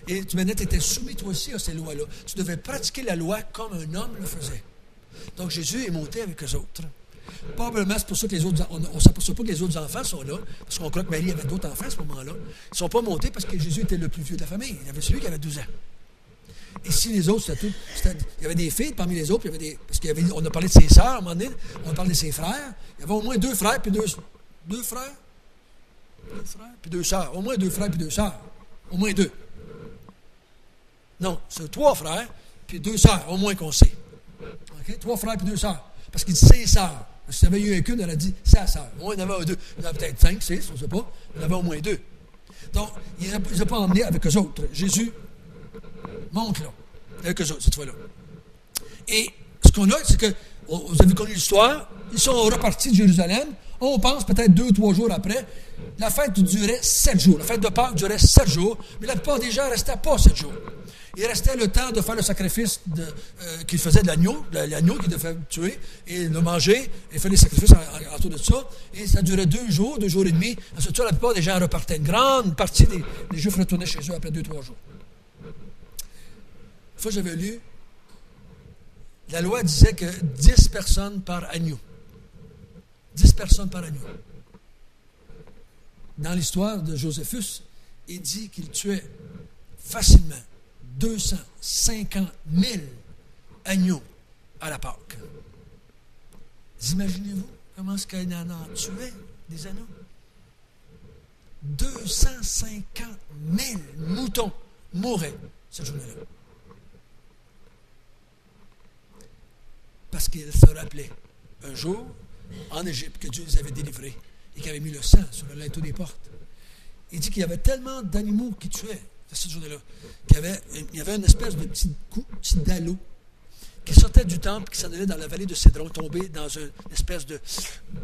Et tu étais soumis toi aussi à ces lois-là. Tu devais pratiquer la loi comme un homme le faisait. Donc Jésus est monté avec eux autres. Probablement, c'est pour ça que les autres, on ne s'aperçoit pas que les autres enfants sont là, parce qu'on croit que Marie avait d'autres enfants à ce moment-là. Ils ne sont pas montés parce que Jésus était le plus vieux de la famille. Il y avait celui qui avait 12 ans. Et si les autres, il y avait des filles parmi les autres, parce qu'on a parlé de ses sœurs à un moment donné, on a parlé de ses frères. Il y avait au moins deux frères, puis deux frères, puis deux sœurs. Au moins deux frères, puis deux sœurs. Au moins deux. Non, c'est 3 frères, puis 2 sœurs, au moins qu'on sait. Okay? 3 frères, puis 2 sœurs. Parce qu'il dit ses sœurs. Si il y avait eu qu'une, elle a dit sa sœur. Au moins, il y en avait 2. Il y en avait peut-être 5, 6, on ne sait pas. Il y en avait au moins 2. Donc, il ne les a pas emmenés avec eux autres. Jésus monte là, avec eux autres, cette fois-là. Et ce qu'on a, c'est que, vous avez connu l'histoire, ils sont repartis de Jérusalem. On pense peut-être 2 ou 3 jours après. La fête durait 7 jours. La fête de Pâques durait 7 jours, mais la plupart des gens ne restaient pas 7 jours. Il restait le temps de faire le sacrifice qu'il faisait de l'agneau qu'il devait tuer, et le manger, et faire les sacrifices autour de ça. Et ça durait 2 jours, 2 jours et demi. Ensuite, la plupart des gens repartaient. Une grande partie des Juifs retournaient chez eux après 2-3 jours. Une fois, j'avais lu, la loi disait que 10 personnes par agneau. 10 personnes par agneau. Dans l'histoire de Joséphus, il dit qu'il tuait facilement 250 000 agneaux à la Pâque. Imaginez-vous comment est-ce qu'il en tuait des agneaux? 250 000 moutons mouraient cette journée-là. Parce qu'ils se rappelaient un jour en Égypte que Dieu les avait délivrés et qu'il avait mis le sang sur le linteau des portes. Il dit qu'il y avait tellement d'animaux qui tuaient cette journée-là, qu'il y avait une espèce de petit dallo qui sortait du temple, qui s'en allait dans la vallée de Cédron, tombé dans une espèce de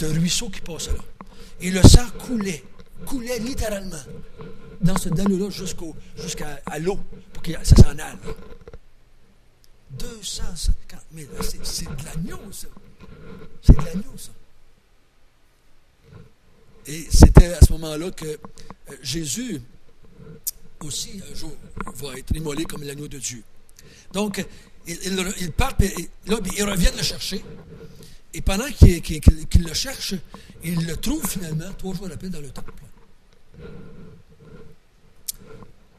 ruisseau qui passait là. Et le sang coulait littéralement dans ce dallo-là jusqu'à l'eau, pour que ça s'en aille. 250 000, c'est de l'agneau, ça. C'est de l'agneau, ça. Et c'était à ce moment-là que Jésus aussi, un jour, va être immolé comme l'agneau de Dieu. Donc, ils partent, et là, ils reviennent le chercher. Et pendant qu'ils le cherchent, ils le trouvent finalement 3 jours après dans le temple.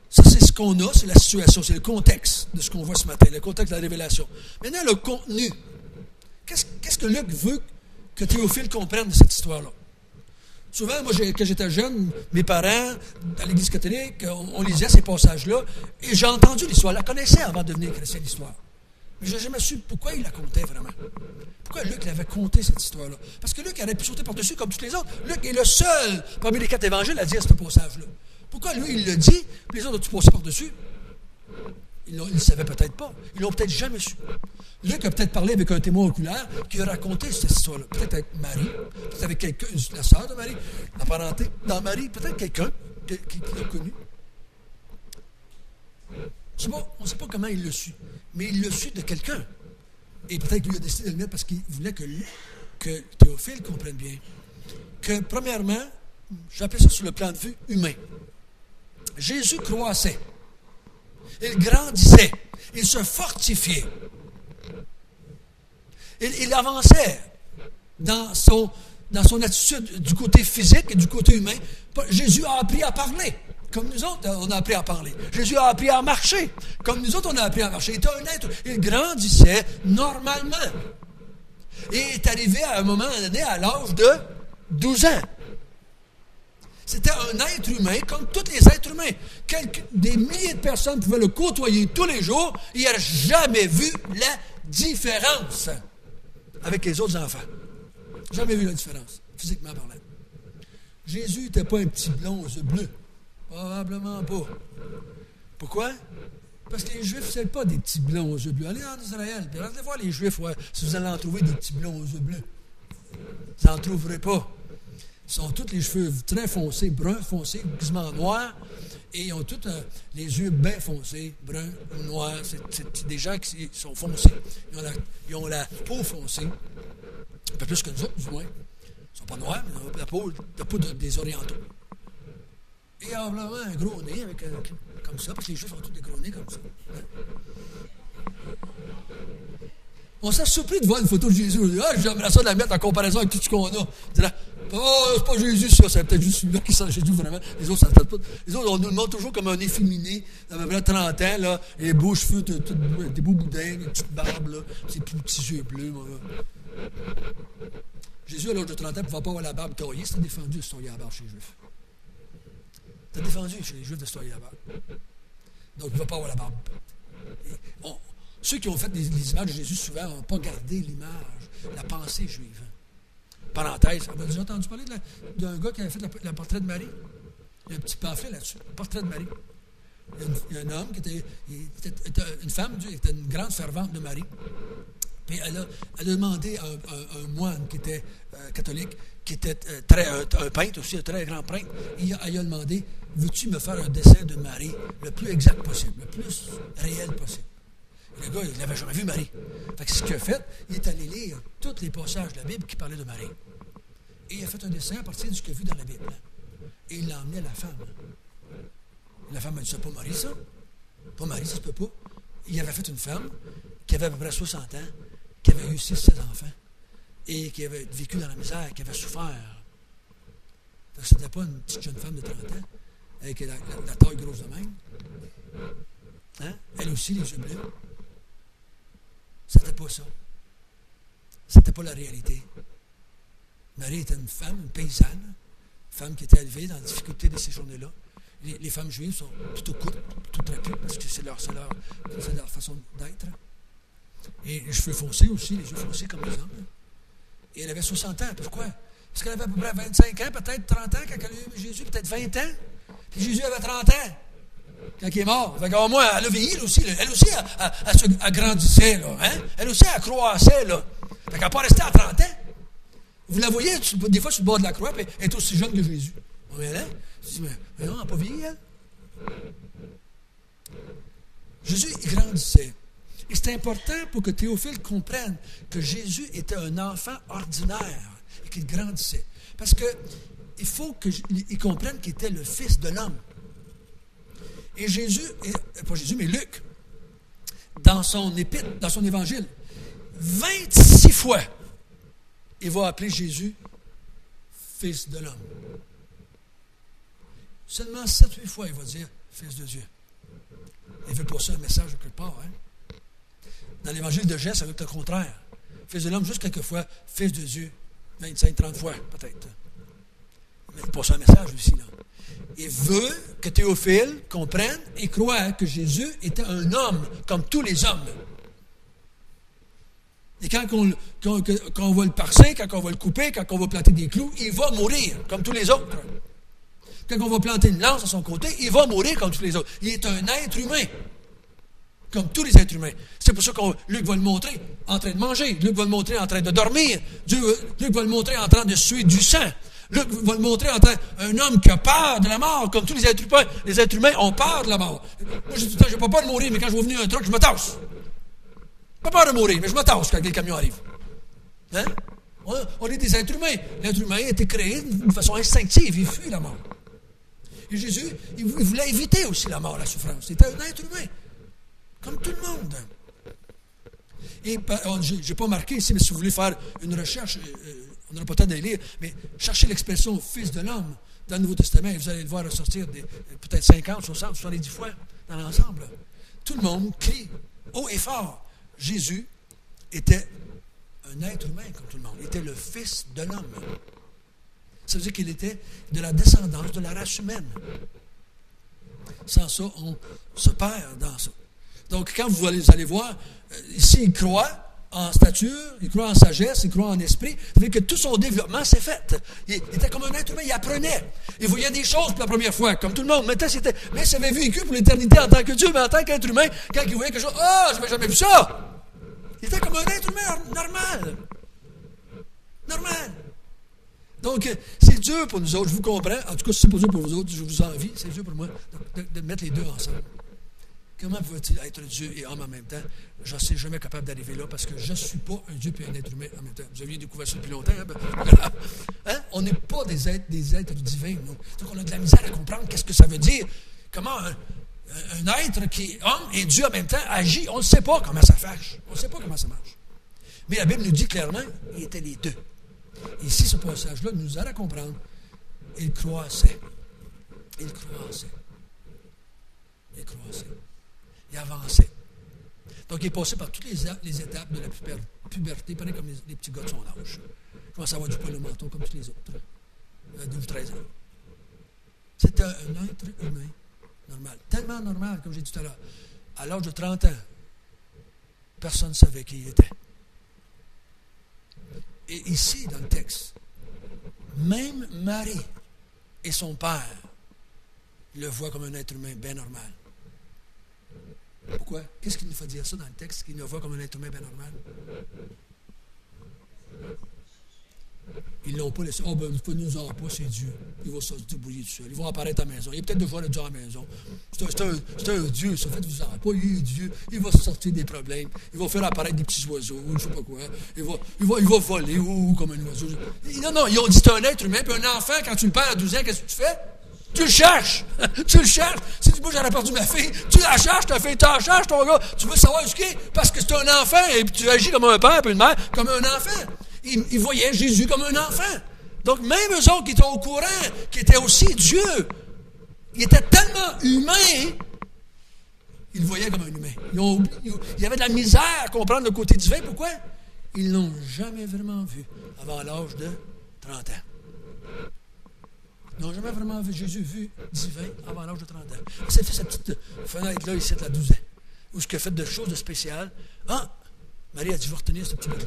Ça, c'est ce qu'on a, c'est la situation, c'est le contexte de ce qu'on voit ce matin, le contexte de la révélation. Maintenant, le contenu. Qu'est-ce que Luc veut que Théophile comprenne de cette histoire-là? Souvent, moi, quand j'étais jeune, mes parents, à l'Église catholique, on lisait ces passages-là, et j'ai entendu l'histoire, je la connaissais avant de devenir chrétien, l'histoire. Mais je n'ai jamais su pourquoi il la contait vraiment. Pourquoi Luc l'avait conté, cette histoire-là? Parce que Luc aurait pu sauter par-dessus comme tous les autres. Luc est le seul, parmi les 4 évangiles, à dire ce passage-là. Pourquoi lui, il le dit, puis les autres ont-ils passé par-dessus? Ils ne savaient peut-être pas. Ils l'ont peut-être jamais su. Luc a peut-être parlé avec un témoin oculaire qui a raconté cette histoire-là. Peut-être avec Marie, peut-être avec quelqu'un, la sœur de Marie, la parenté dans Marie, peut-être quelqu'un qui l'a connu. On ne sait pas comment il l'a su, mais il l'a su de quelqu'un. Et peut-être qu'il a décidé de le mettre parce qu'il voulait que Théophile comprenne bien que, premièrement, j'appelle ça sur le plan de vue humain. Jésus croissait. Il grandissait. Il se fortifiait. Il avançait dans son attitude du côté physique et du côté humain. Jésus a appris à parler, comme nous autres, on a appris à parler. Jésus a appris à marcher, comme nous autres, on a appris à marcher. Il était un être. Il grandissait normalement. Et est arrivé à un moment donné à l'âge de 12 ans. C'était un être humain comme tous les êtres humains. Des milliers de personnes pouvaient le côtoyer tous les jours. Il n'a jamais vu la différence avec les autres enfants. Jamais vu la différence, physiquement parlant. Jésus n'était pas un petit blond aux yeux bleus. Probablement pas. Pourquoi? Parce que les Juifs, ce n'est pas des petits blonds aux yeux bleus. Allez en Israël, puis allez voir les Juifs, ouais, si vous allez en trouver des petits blonds aux yeux bleus. Vous n'en trouverez pas. Ils ont tous les cheveux très foncés, bruns foncés, quasiment noirs, et ils ont tous les yeux bien foncés, bruns ou noirs. C'est des gens qui sont foncés. Ils ont la peau foncée, un peu plus que nous autres, du moins. Ils ne sont pas noirs, mais ils ont la peau des Orientaux. Et probablement un gros nez, comme ça, parce que les Juifs ont tous des gros nez comme ça. On s'est surpris de voir une photo de Jésus. On dit, j'aimerais ça la mettre en comparaison avec tout ce qu'on a. On dit là, c'est pas Jésus, ça. C'est peut-être juste celui-là qui sent Jésus vraiment. Les autres, ça ne fait pas. Les autres, on nous le montre toujours comme un efféminé, d'à peu près 30 ans, là, les beaux cheveux, des beaux boudins, des petites barbes, là, ses petits yeux bleus. Là. Jésus, à l'âge de 30 ans, ne pouvait pas avoir la barbe taillée. C'était défendu de se tailler la barbe chez les Juifs. C'était défendu chez les Juifs de se tailler la barbe. Donc, il ne pouvait pas avoir la barbe. Ceux qui ont fait les images de Jésus, souvent, n'ont pas gardé l'image, la pensée juive. Parenthèse, vous avez déjà entendu parler d'un gars qui avait fait le portrait de Marie? Il y a un petit pamphlet là-dessus, le portrait de Marie. Il y a un homme qui était une femme, qui était une grande fervente de Marie. Puis elle a demandé à un moine qui était catholique, qui était un peintre aussi, un très grand peintre. Elle a demandé, veux-tu me faire un dessin de Marie le plus exact possible, le plus réel possible? Le gars, il n'avait jamais vu Marie. Fait que ce qu'il a fait, il est allé lire tous les passages de la Bible qui parlaient de Marie. Et il a fait un dessin à partir de ce qu'il a vu dans la Bible. Et il l'a emmené à la femme. La femme a dit, c'est pas Marie, ça? Pas Marie, ça se peut pas. Il avait fait une femme qui avait à peu près 60 ans, qui avait eu 6-7 enfants, et qui avait vécu dans la misère, qui avait souffert. Fait que c'était pas une petite jeune femme de 30 ans, avec la taille grosse de même. Hein? Elle aussi, les yeux bleus. C'était pas ça. C'était pas la réalité. Marie était une femme, une paysanne, une femme qui était élevée dans la difficulté de ces journées-là. Les femmes juives sont plutôt courtes, plutôt trapées, parce que c'est leur façon d'être. Et les cheveux foncés aussi, les yeux foncés comme les hommes. Et elle avait 60 ans. Pourquoi? Parce qu'elle avait à peu près 25 ans, peut-être 30 ans, quand elle a eu Jésus, peut-être 20 ans. Puis Jésus avait 30 ans. Quand il est mort. Fait qu'au moins, elle a vieilli, aussi. Elle aussi, elle grandissait, là. Hein? Elle aussi, elle croissait, là. Fait qu'elle n'a pas resté à 30 ans. Vous la voyez, des fois, sur le bord de la croix, puis elle est aussi jeune que Jésus. On est là. Je dis, mais non, elle n'a pas vieilli, elle. Jésus, il grandissait. Et c'est important pour que Théophile comprenne que Jésus était un enfant ordinaire et qu'il grandissait. Parce que il faut qu'il comprenne qu'il était le Fils de l'homme. Et Jésus, pas Jésus, mais Luc, dans son épître, dans son évangile, 26 fois, il va appeler Jésus Fils de l'homme. Seulement 7-8 fois, il va dire Fils de Dieu. Il veut pour ça un message de quelque part. Hein? Dans l'évangile de Jean, ça veut être le contraire. Fils de l'homme, juste quelques fois, Fils de Dieu, 25-30 fois, peut-être. Mais pour ça un message aussi, là. Il veut que Théophile comprenne et croie que Jésus était un homme, comme tous les hommes. Et quand on va le parser, quand on va le couper, quand on va planter des clous, il va mourir, comme tous les autres. Quand on va planter une lance à son côté, il va mourir comme tous les autres. Il est un être humain, comme tous les êtres humains. C'est pour ça que Luc va le montrer en train de manger, Luc va le montrer en train de dormir, Luc va le montrer en train de suer du sang. Luc va le montrer en tant qu'un homme qui a peur de la mort, comme tous les êtres humains. Les êtres humains ont peur de la mort. Moi, je dis tout le temps, je n'ai pas peur de mourir, mais quand je vois venir un truc, je me tasse. Pas peur de mourir, mais je me tasse quand les camions arrivent. Hein? On est des êtres humains. L'être humain a été créé d'une façon instinctive. Il fuit la mort. Et Jésus, il voulait éviter aussi la mort, la souffrance. C'était un être humain, comme tout le monde. Et je n'ai pas marqué ici, mais si vous voulez faire une recherche, on n'aura pas le temps d'aller lire, mais cherchez l'expression « Fils de l'homme » dans le Nouveau Testament, et vous allez le voir ressortir peut-être 50, 60, 70 fois dans l'ensemble. Tout le monde crie haut et fort. Jésus était un être humain comme tout le monde. Il était le Fils de l'homme. Ça veut dire qu'il était de la descendance de la race humaine. Sans ça, on se perd dans ça. Donc, quand vous allez voir, ici, il croit en stature, il croit en sagesse, il croit en esprit. Ça veut dire que tout son développement s'est fait. Il était comme un être humain, il apprenait. Il voyait des choses pour la première fois, comme tout le monde. Mais il s'avait vécu pour l'éternité en tant que Dieu, mais en tant qu'être humain, quand il voyait quelque chose, je n'avais jamais vu ça! Il était comme un être humain normal. Normal. Donc, c'est dur pour nous autres, je vous comprends. En tout cas, si c'est pas dur pour vous autres, je vous envie. C'est dur pour moi de mettre les deux ensemble. Comment peut-il être Dieu et homme en même temps? Je ne suis jamais capable d'arriver là parce que je ne suis pas un Dieu et un être humain en même temps. Vous aviez découvert ça depuis longtemps. Hein? On n'est pas des êtres divins. Nous. Donc, on a de la misère à comprendre qu'est-ce que ça veut dire. Comment un être qui est homme et Dieu en même temps agit. On ne sait pas comment ça fâche. On ne sait pas comment ça marche. Mais la Bible nous dit clairement qu'il était les deux. Ici, ce passage-là nous aide à comprendre. Il croissait. Il croissait. Il croissait. Il avançait. Donc, il est passé par toutes les étapes de la puberté, pareil comme les petits gars de son âge. Il commence à avoir du poil au menton comme tous les autres. 12 ou 13 ans. C'était un être humain normal. Tellement normal, comme j'ai dit tout à l'heure. À l'âge de 30 ans, personne ne savait qui il était. Et ici, dans le texte, même Marie et son père le voient comme un être humain bien normal. Pourquoi? Qu'est-ce qu'il nous fait dire ça dans le texte, qu'il le voit comme un être humain bien normal? Ils ne l'ont pas laissé. Ben, il ne nous en pas, c'est Dieu. Il va se débrouiller tout seul. Ils vont apparaître à la maison. Il y a peut-être deux fois le Dieu à la maison. C'est un Dieu, ça. Faites-vous en pas. Il est Dieu. Il va se sortir des problèmes. Il va faire apparaître des petits oiseaux, ou je ne sais pas quoi. Il va voler, ou comme un oiseau. Non, ils ont dit c'est un être humain. Puis un enfant, quand tu le perds à 12 ans, qu'est-ce que tu fais? Tu le cherches. Tu le cherches. Si tu dis, moi, j'aurais perdu ma fille, tu la cherches, ta fille, tu la cherches, ton gars. Tu veux savoir ce qu'il est? Parce que c'est un enfant, et puis tu agis comme un père, puis une mère, comme un enfant. Ils voyaient Jésus comme un enfant. Donc, même eux autres qui étaient au courant, qui étaient aussi Dieu, ils étaient tellement humains, ils le voyaient comme un humain. Il y avait de la misère à comprendre le côté divin. Pourquoi? Ils ne l'ont jamais vraiment vu avant l'âge de 30 ans. Ils n'ont jamais vraiment vu Jésus vu divin avant l'âge de 30 ans. C'est fait cette petite fenêtre-là, ici, à 12 ans, où ce qu'il a fait de choses de spéciales. Marie a dit, je vais retenir ce petit bout-là.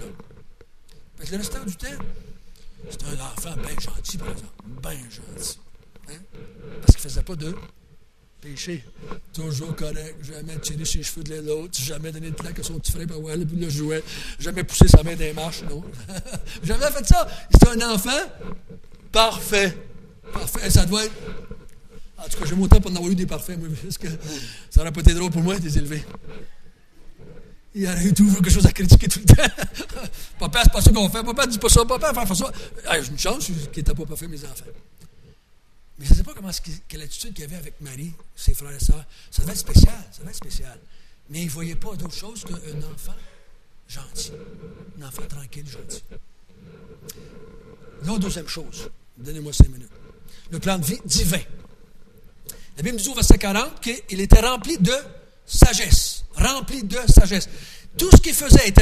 Parce que le restant du temps, c'était un enfant bien gentil, par exemple. Bien gentil. Hein? Parce qu'il ne faisait pas de péché. Toujours correct. Jamais tiré ses cheveux de l'autre. Jamais donné de plaque à son petit frère pour aller le jouet. Jamais poussé sa main dans les marches. Non. Jamais fait ça. C'était un enfant parfait. Parfait. Ça doit être. En tout cas, j'aime autant pour en avoir eu des parfaits, moi, parce que ça n'aurait pas été drôle pour moi de les élever. Il y a eu toujours quelque chose à critiquer tout le temps. Papa, c'est pas ça qu'on fait. Papa, dis pas ça. Papa, faire ça. J'ai une chance qu'il n'était pas fait, mes enfants. Mais je ne sais pas quelle attitude qu'il y avait avec Marie, ses frères et sœurs. Ça devait être spécial. Ça devait être spécial. Mais ils ne voyaient pas d'autre chose qu'un enfant gentil. Un enfant tranquille, gentil. La deuxième chose. Donnez-moi 5 minutes. Le plan de vie divin. La Bible nous dit au verset 40 qu'il était rempli de sagesse. Rempli de sagesse. Tout ce qu'il faisait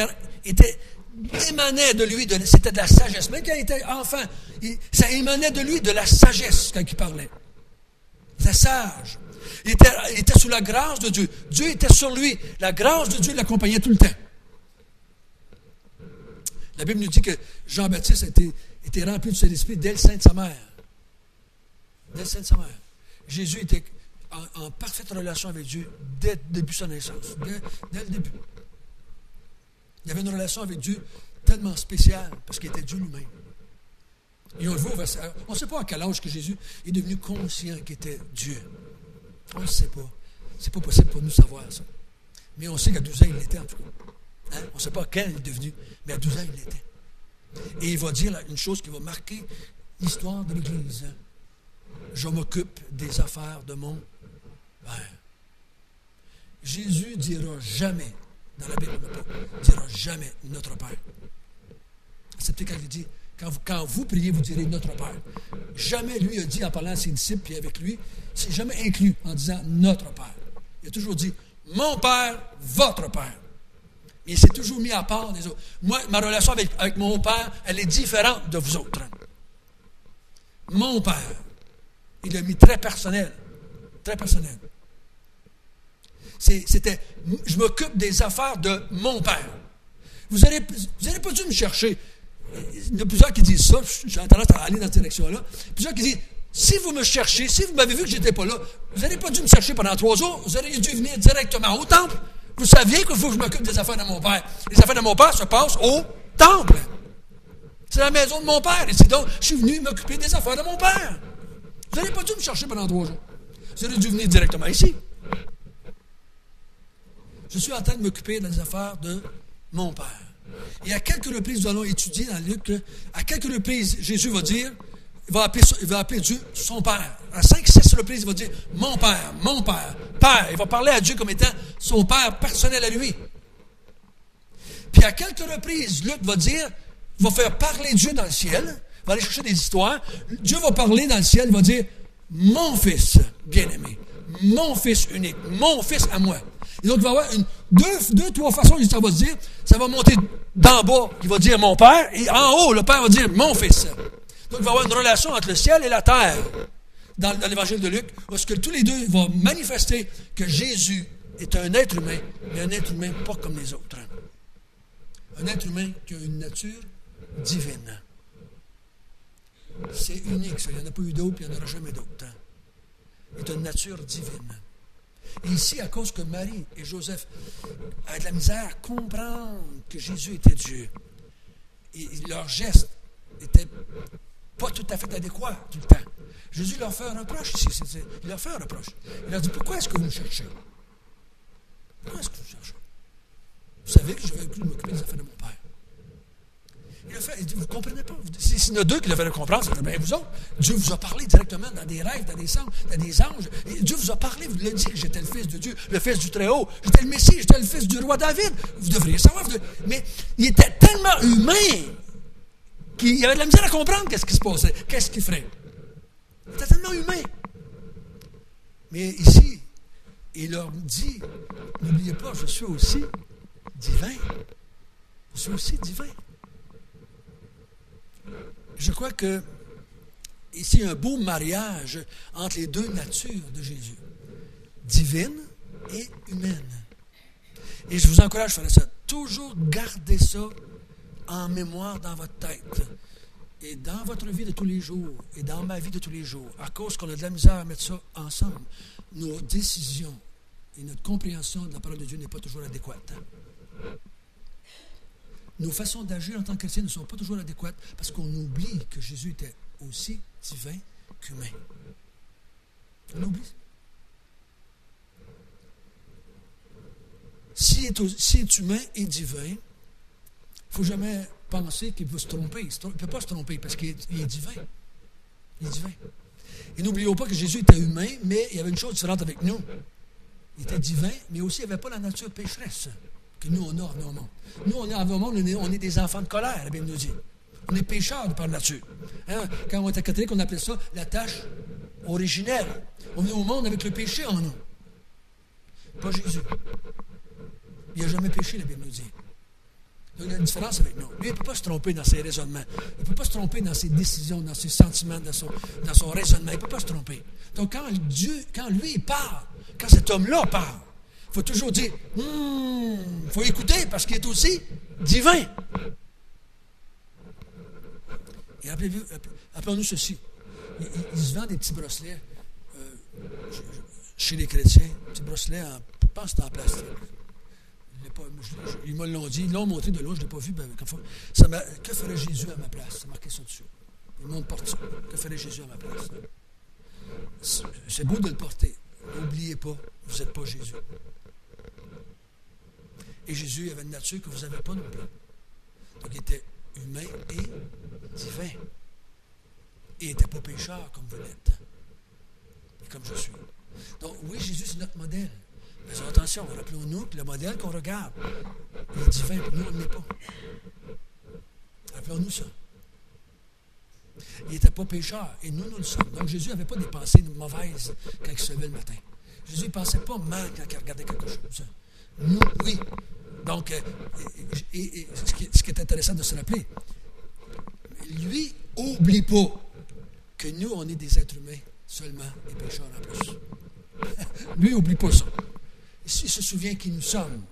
émanait de lui, c'était de la sagesse. Même quand il était enfant, ça émanait de lui de la sagesse quand il parlait. Il était sage. Il était sous la grâce de Dieu. Dieu était sur lui. La grâce de Dieu l'accompagnait tout le temps. La Bible nous dit que Jean-Baptiste était rempli du Saint-Esprit dès le sein de sa mère. Dès le sein de sa mère. Jésus était en parfaite relation avec Dieu dès le début de sa naissance. Dès le début. Il y avait une relation avec Dieu tellement spéciale parce qu'il était Dieu lui-même. Et on le voit au verset. On ne sait pas à quel âge que Jésus est devenu conscient qu'il était Dieu. On ne sait pas. C'est pas possible pour nous de savoir ça. Mais on sait qu'à 12 ans, il l'était en tout cas. Hein? On ne sait pas quand il est devenu, mais à 12 ans, il l'était. Et il va dire là, une chose qui va marquer l'histoire de l'Église. Je m'occupe des affaires de mon Père. Jésus dira jamais, dans la Bible, dira jamais notre Père. C'est peut-être quand il dit, quand vous priez, vous direz notre Père. Jamais lui a dit, en parlant à ses disciples et avec lui, c'est jamais inclus en disant notre Père. Il a toujours dit mon Père, votre Père. Mais il s'est toujours mis à part des autres. Moi, ma relation avec mon Père, elle est différente de vous autres. mon Père. Il l'a mis très personnel. Très personnel. C'était, je m'occupe des affaires de mon Père. Vous n'allez pas dû me chercher. Il y a plusieurs qui disent ça, j'ai tendance à aller dans cette direction-là. Plusieurs qui disent, si vous me cherchez, si vous m'avez vu que je n'étais pas là, vous n'allez pas dû me chercher pendant 3 jours, vous auriez dû venir directement au temple. Vous saviez qu'il faut que je m'occupe des affaires de mon Père. Les affaires de mon Père se passent au temple. C'est la maison de mon Père. Et c'est donc, je suis venu m'occuper des affaires de mon Père. Vous n'allez pas dû me chercher pendant 3 jours. Vous auriez dû venir directement ici. Je suis en train de m'occuper des affaires de mon Père. Et à quelques reprises, nous allons étudier dans Luc, à quelques reprises, Jésus va dire, il va appeler Dieu son Père. À 5-6 reprises, il va dire mon Père, Père. Il va parler à Dieu comme étant son Père personnel à lui. Puis à quelques reprises, Luc va dire, il va faire parler Dieu dans le ciel, il va aller chercher des histoires. Dieu va parler dans le ciel, il va dire mon Fils bien-aimé, mon Fils unique, mon Fils à moi. Et donc, il va y avoir deux, trois façons, ça va se dire. Ça va monter d'en bas, il va dire mon Père, et en haut, le Père va dire mon Fils. Donc, il va y avoir une relation entre le ciel et la terre dans l'évangile de Luc, parce que tous les deux vont manifester que Jésus est un être humain, mais un être humain pas comme les autres. Un être humain qui a une nature divine. C'est unique, ça. Il n'y en a pas eu d'autre, puis il n'y en aura jamais d'autre. Il est une nature divine. Et ici, à cause que Marie et Joseph avaient de la misère à comprendre que Jésus était Dieu, et leur geste n'était pas tout à fait adéquat tout le temps. Jésus leur fait un reproche ici. Il leur fait un reproche. Il leur dit, pourquoi est-ce que vous me cherchez? Pourquoi est-ce que vous me cherchez? Vous savez que je vais m'occuper des affaires de mon Père. Il dit, vous ne comprenez pas. S'il y en a deux qui le faisaient comprendre, c'est bien vous autres. Dieu vous a parlé directement dans des rêves, dans des anges. Et Dieu vous a parlé, vous l'avez dit que j'étais le Fils de Dieu, le Fils du Très-Haut. J'étais le Messie, j'étais le Fils du roi David. Vous devriez savoir. Mais il était tellement humain qu'il avait de la misère à comprendre qu'est-ce qui se passait, qu'est-ce qu'il ferait. Il était tellement humain. Mais ici, il leur dit, n'oubliez pas, je suis aussi divin. Je suis aussi divin. Je crois que ici, il y a un beau mariage entre les deux natures de Jésus, divine et humaine. Et je vous encourage à faire ça. Toujours gardez ça en mémoire dans votre tête. Et dans votre vie de tous les jours, et dans ma vie de tous les jours, à cause qu'on a de la misère à mettre ça ensemble, nos décisions et notre compréhension de la parole de Dieu n'est pas toujours adéquate. Nos façons d'agir en tant que chrétiens ne sont pas toujours adéquates parce qu'on oublie que Jésus était aussi divin qu'humain. On oublie. S'il est humain et divin, il ne faut jamais penser qu'il peut se tromper. Il ne peut pas se tromper parce qu'il est divin. Il est divin. Et n'oublions pas que Jésus était humain, mais il y avait une chose différente avec nous. Il était divin, mais aussi il n'avait pas la nature pécheresse que nous, on a en monde. Nous, on est en monde, on est des enfants de colère, la Bible nous dit. On est pécheurs par nature. Hein? Quand on était catholique, on appelait ça la tâche originelle. On vient au monde avec le péché en nous. Pas Jésus. Il n'a jamais péché, la Bible nous dit. Donc, il y a une différence avec nous. Lui, il ne peut pas se tromper dans ses raisonnements. Il ne peut pas se tromper dans ses décisions, dans ses sentiments, dans son raisonnement. Il ne peut pas se tromper. Donc, quand lui, il parle, quand cet homme-là parle, il faut toujours dire, il faut écouter parce qu'il est aussi divin. Et appelons-nous ceci. Il se vend des petits bracelets chez les chrétiens, petits bracelets je pense que c'est en plastique. Ils me l'ont dit, ils l'ont montré de loin, je ne l'ai pas vu. Que ferait Jésus à ma place? C'est marqué ça dessus. Ils m'ont porté ça. Que ferait Jésus à ma place? C'est beau de le porter. N'oubliez pas, vous n'êtes pas Jésus. Et Jésus avait une nature que vous n'avez pas non plus. Donc il était humain et divin. Et il n'était pas pécheur comme vous l'êtes. Et comme je suis. Donc oui, Jésus, c'est notre modèle. Mais attention, rappelons-nous que le modèle qu'on regarde, il est divin, puis nous, on ne l'est pas. Rappelons-nous ça. Il n'était pas pécheur, et nous le sommes. Donc Jésus n'avait pas des pensées mauvaises quand il se levait le matin. Jésus ne pensait pas mal quand il regardait quelque chose. Nous, oui. Donc, ce qui est intéressant de se rappeler, lui, oublie pas que nous, on est des êtres humains seulement et pécheurs en plus. Lui, n'oublie pas ça. Il se souvient qui nous sommes.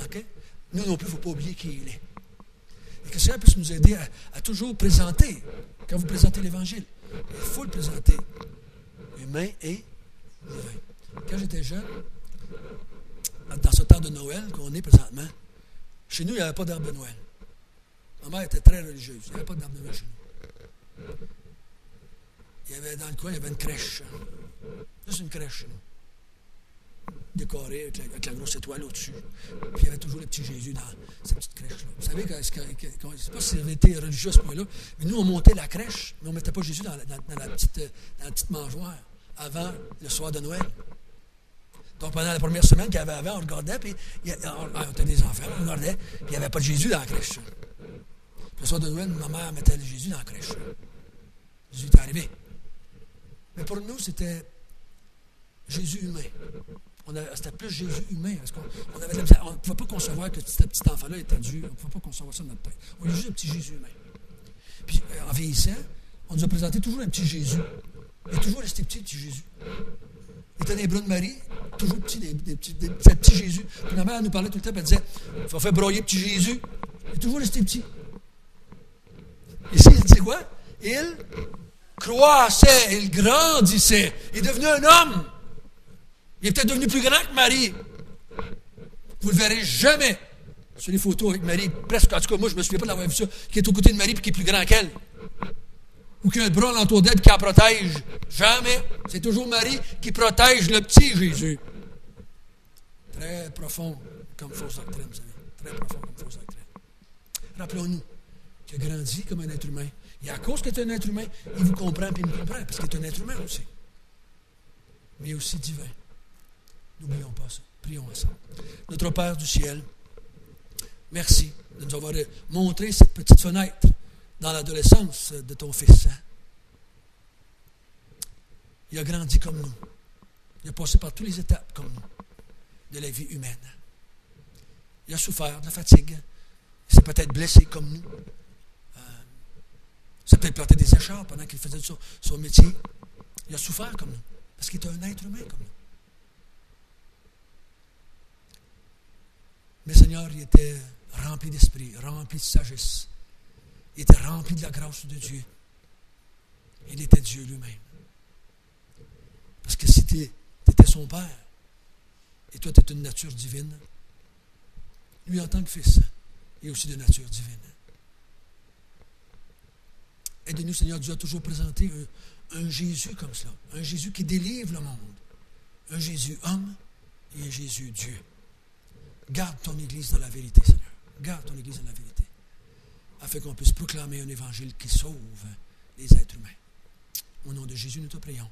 OK? Nous non plus, il ne faut pas oublier qui il est. Et que le Seigneur puisse nous aider à toujours présenter, quand vous présentez l'Évangile, il faut le présenter humain et divin. Quand j'étais jeune, dans ce temps de Noël qu'on est présentement, chez nous, il n'y avait pas d'arbre de Noël. Ma mère était très religieuse. Il n'y avait pas d'arbre de Noël chez nous. Il y avait dans le coin, il y avait une crèche. Juste une crèche chez nous. Décorée avec la grosse étoile au-dessus. Puis il y avait toujours le petit Jésus dans cette petite crèche-là. Vous savez, je ne sais pas si ça avait été religieux à ce point-là, mais nous, on montait la crèche, mais on ne mettait pas Jésus dans la petite mangeoire avant le soir de Noël. Donc, pendant la première semaine qu'il y avait avant, on regardait, puis on était des enfants, on regardait, puis il n'y avait pas de Jésus dans la crèche. Puis le soir de Noël, ma mère mettait le Jésus dans la crèche. Jésus est arrivé. Mais pour nous, c'était Jésus humain. C'était plus Jésus humain. Parce on ne pouvait pas concevoir que ce petit enfant-là était Dieu. On ne pouvait pas concevoir ça dans notre tête. On est juste un petit Jésus humain. Puis, en vieillissant, on nous a présenté toujours un petit Jésus. Il est toujours resté petit, le petit Jésus. Il était des bras de Marie, toujours petit, des petits Jésus. Puis ma mère nous parlait tout le temps, puis elle disait, il faut faire broyer petit Jésus. Il est toujours resté petit. Ici, il disait quoi? Il croissait, il grandissait. Il est devenu un homme. Il est peut-être devenu plus grand que Marie. Vous ne le verrez jamais sur les photos avec Marie. Presque, en tout cas, moi, je ne me souviens pas d'avoir vu ça, qui est aux côtés de Marie et qui est plus grand qu'elle. Ou qui a le bras l'entour d'elle et qui la protège. Jamais. C'est toujours Marie qui protège le petit Jésus. Très profond comme fausse doctrine, vous savez. Très profond comme fausse doctrine. Rappelons-nous qu'il a grandi comme un être humain. Et à cause qu'il est un être humain, il vous comprend et il me comprend, parce qu'il est un être humain aussi. Mais aussi divin. N'oublions pas ça. Prions ensemble. Notre Père du ciel, merci de nous avoir montré cette petite fenêtre dans l'adolescence de ton fils. Il a grandi comme nous. Il a passé par toutes les étapes comme nous de la vie humaine. Il a souffert de la fatigue. Il s'est peut-être blessé comme nous. Il s'est peut-être planté des écharpes pendant qu'il faisait son métier. Il a souffert comme nous. Parce qu'il est un être humain comme nous. Mais Seigneur, il était rempli d'esprit, rempli de sagesse. Il était rempli de la grâce de Dieu. Il était Dieu lui-même. Parce que si tu étais son Père, et toi tu es une nature divine, lui en tant que fils, il est aussi de nature divine. Aide-nous, Seigneur Dieu, à toujours présenter un Jésus comme cela, un Jésus qui délivre le monde, un Jésus homme et un Jésus Dieu. Garde ton Église dans la vérité, Seigneur. Garde ton Église dans la vérité, afin qu'on puisse proclamer un évangile qui sauve les êtres humains. Au nom de Jésus, nous te prions.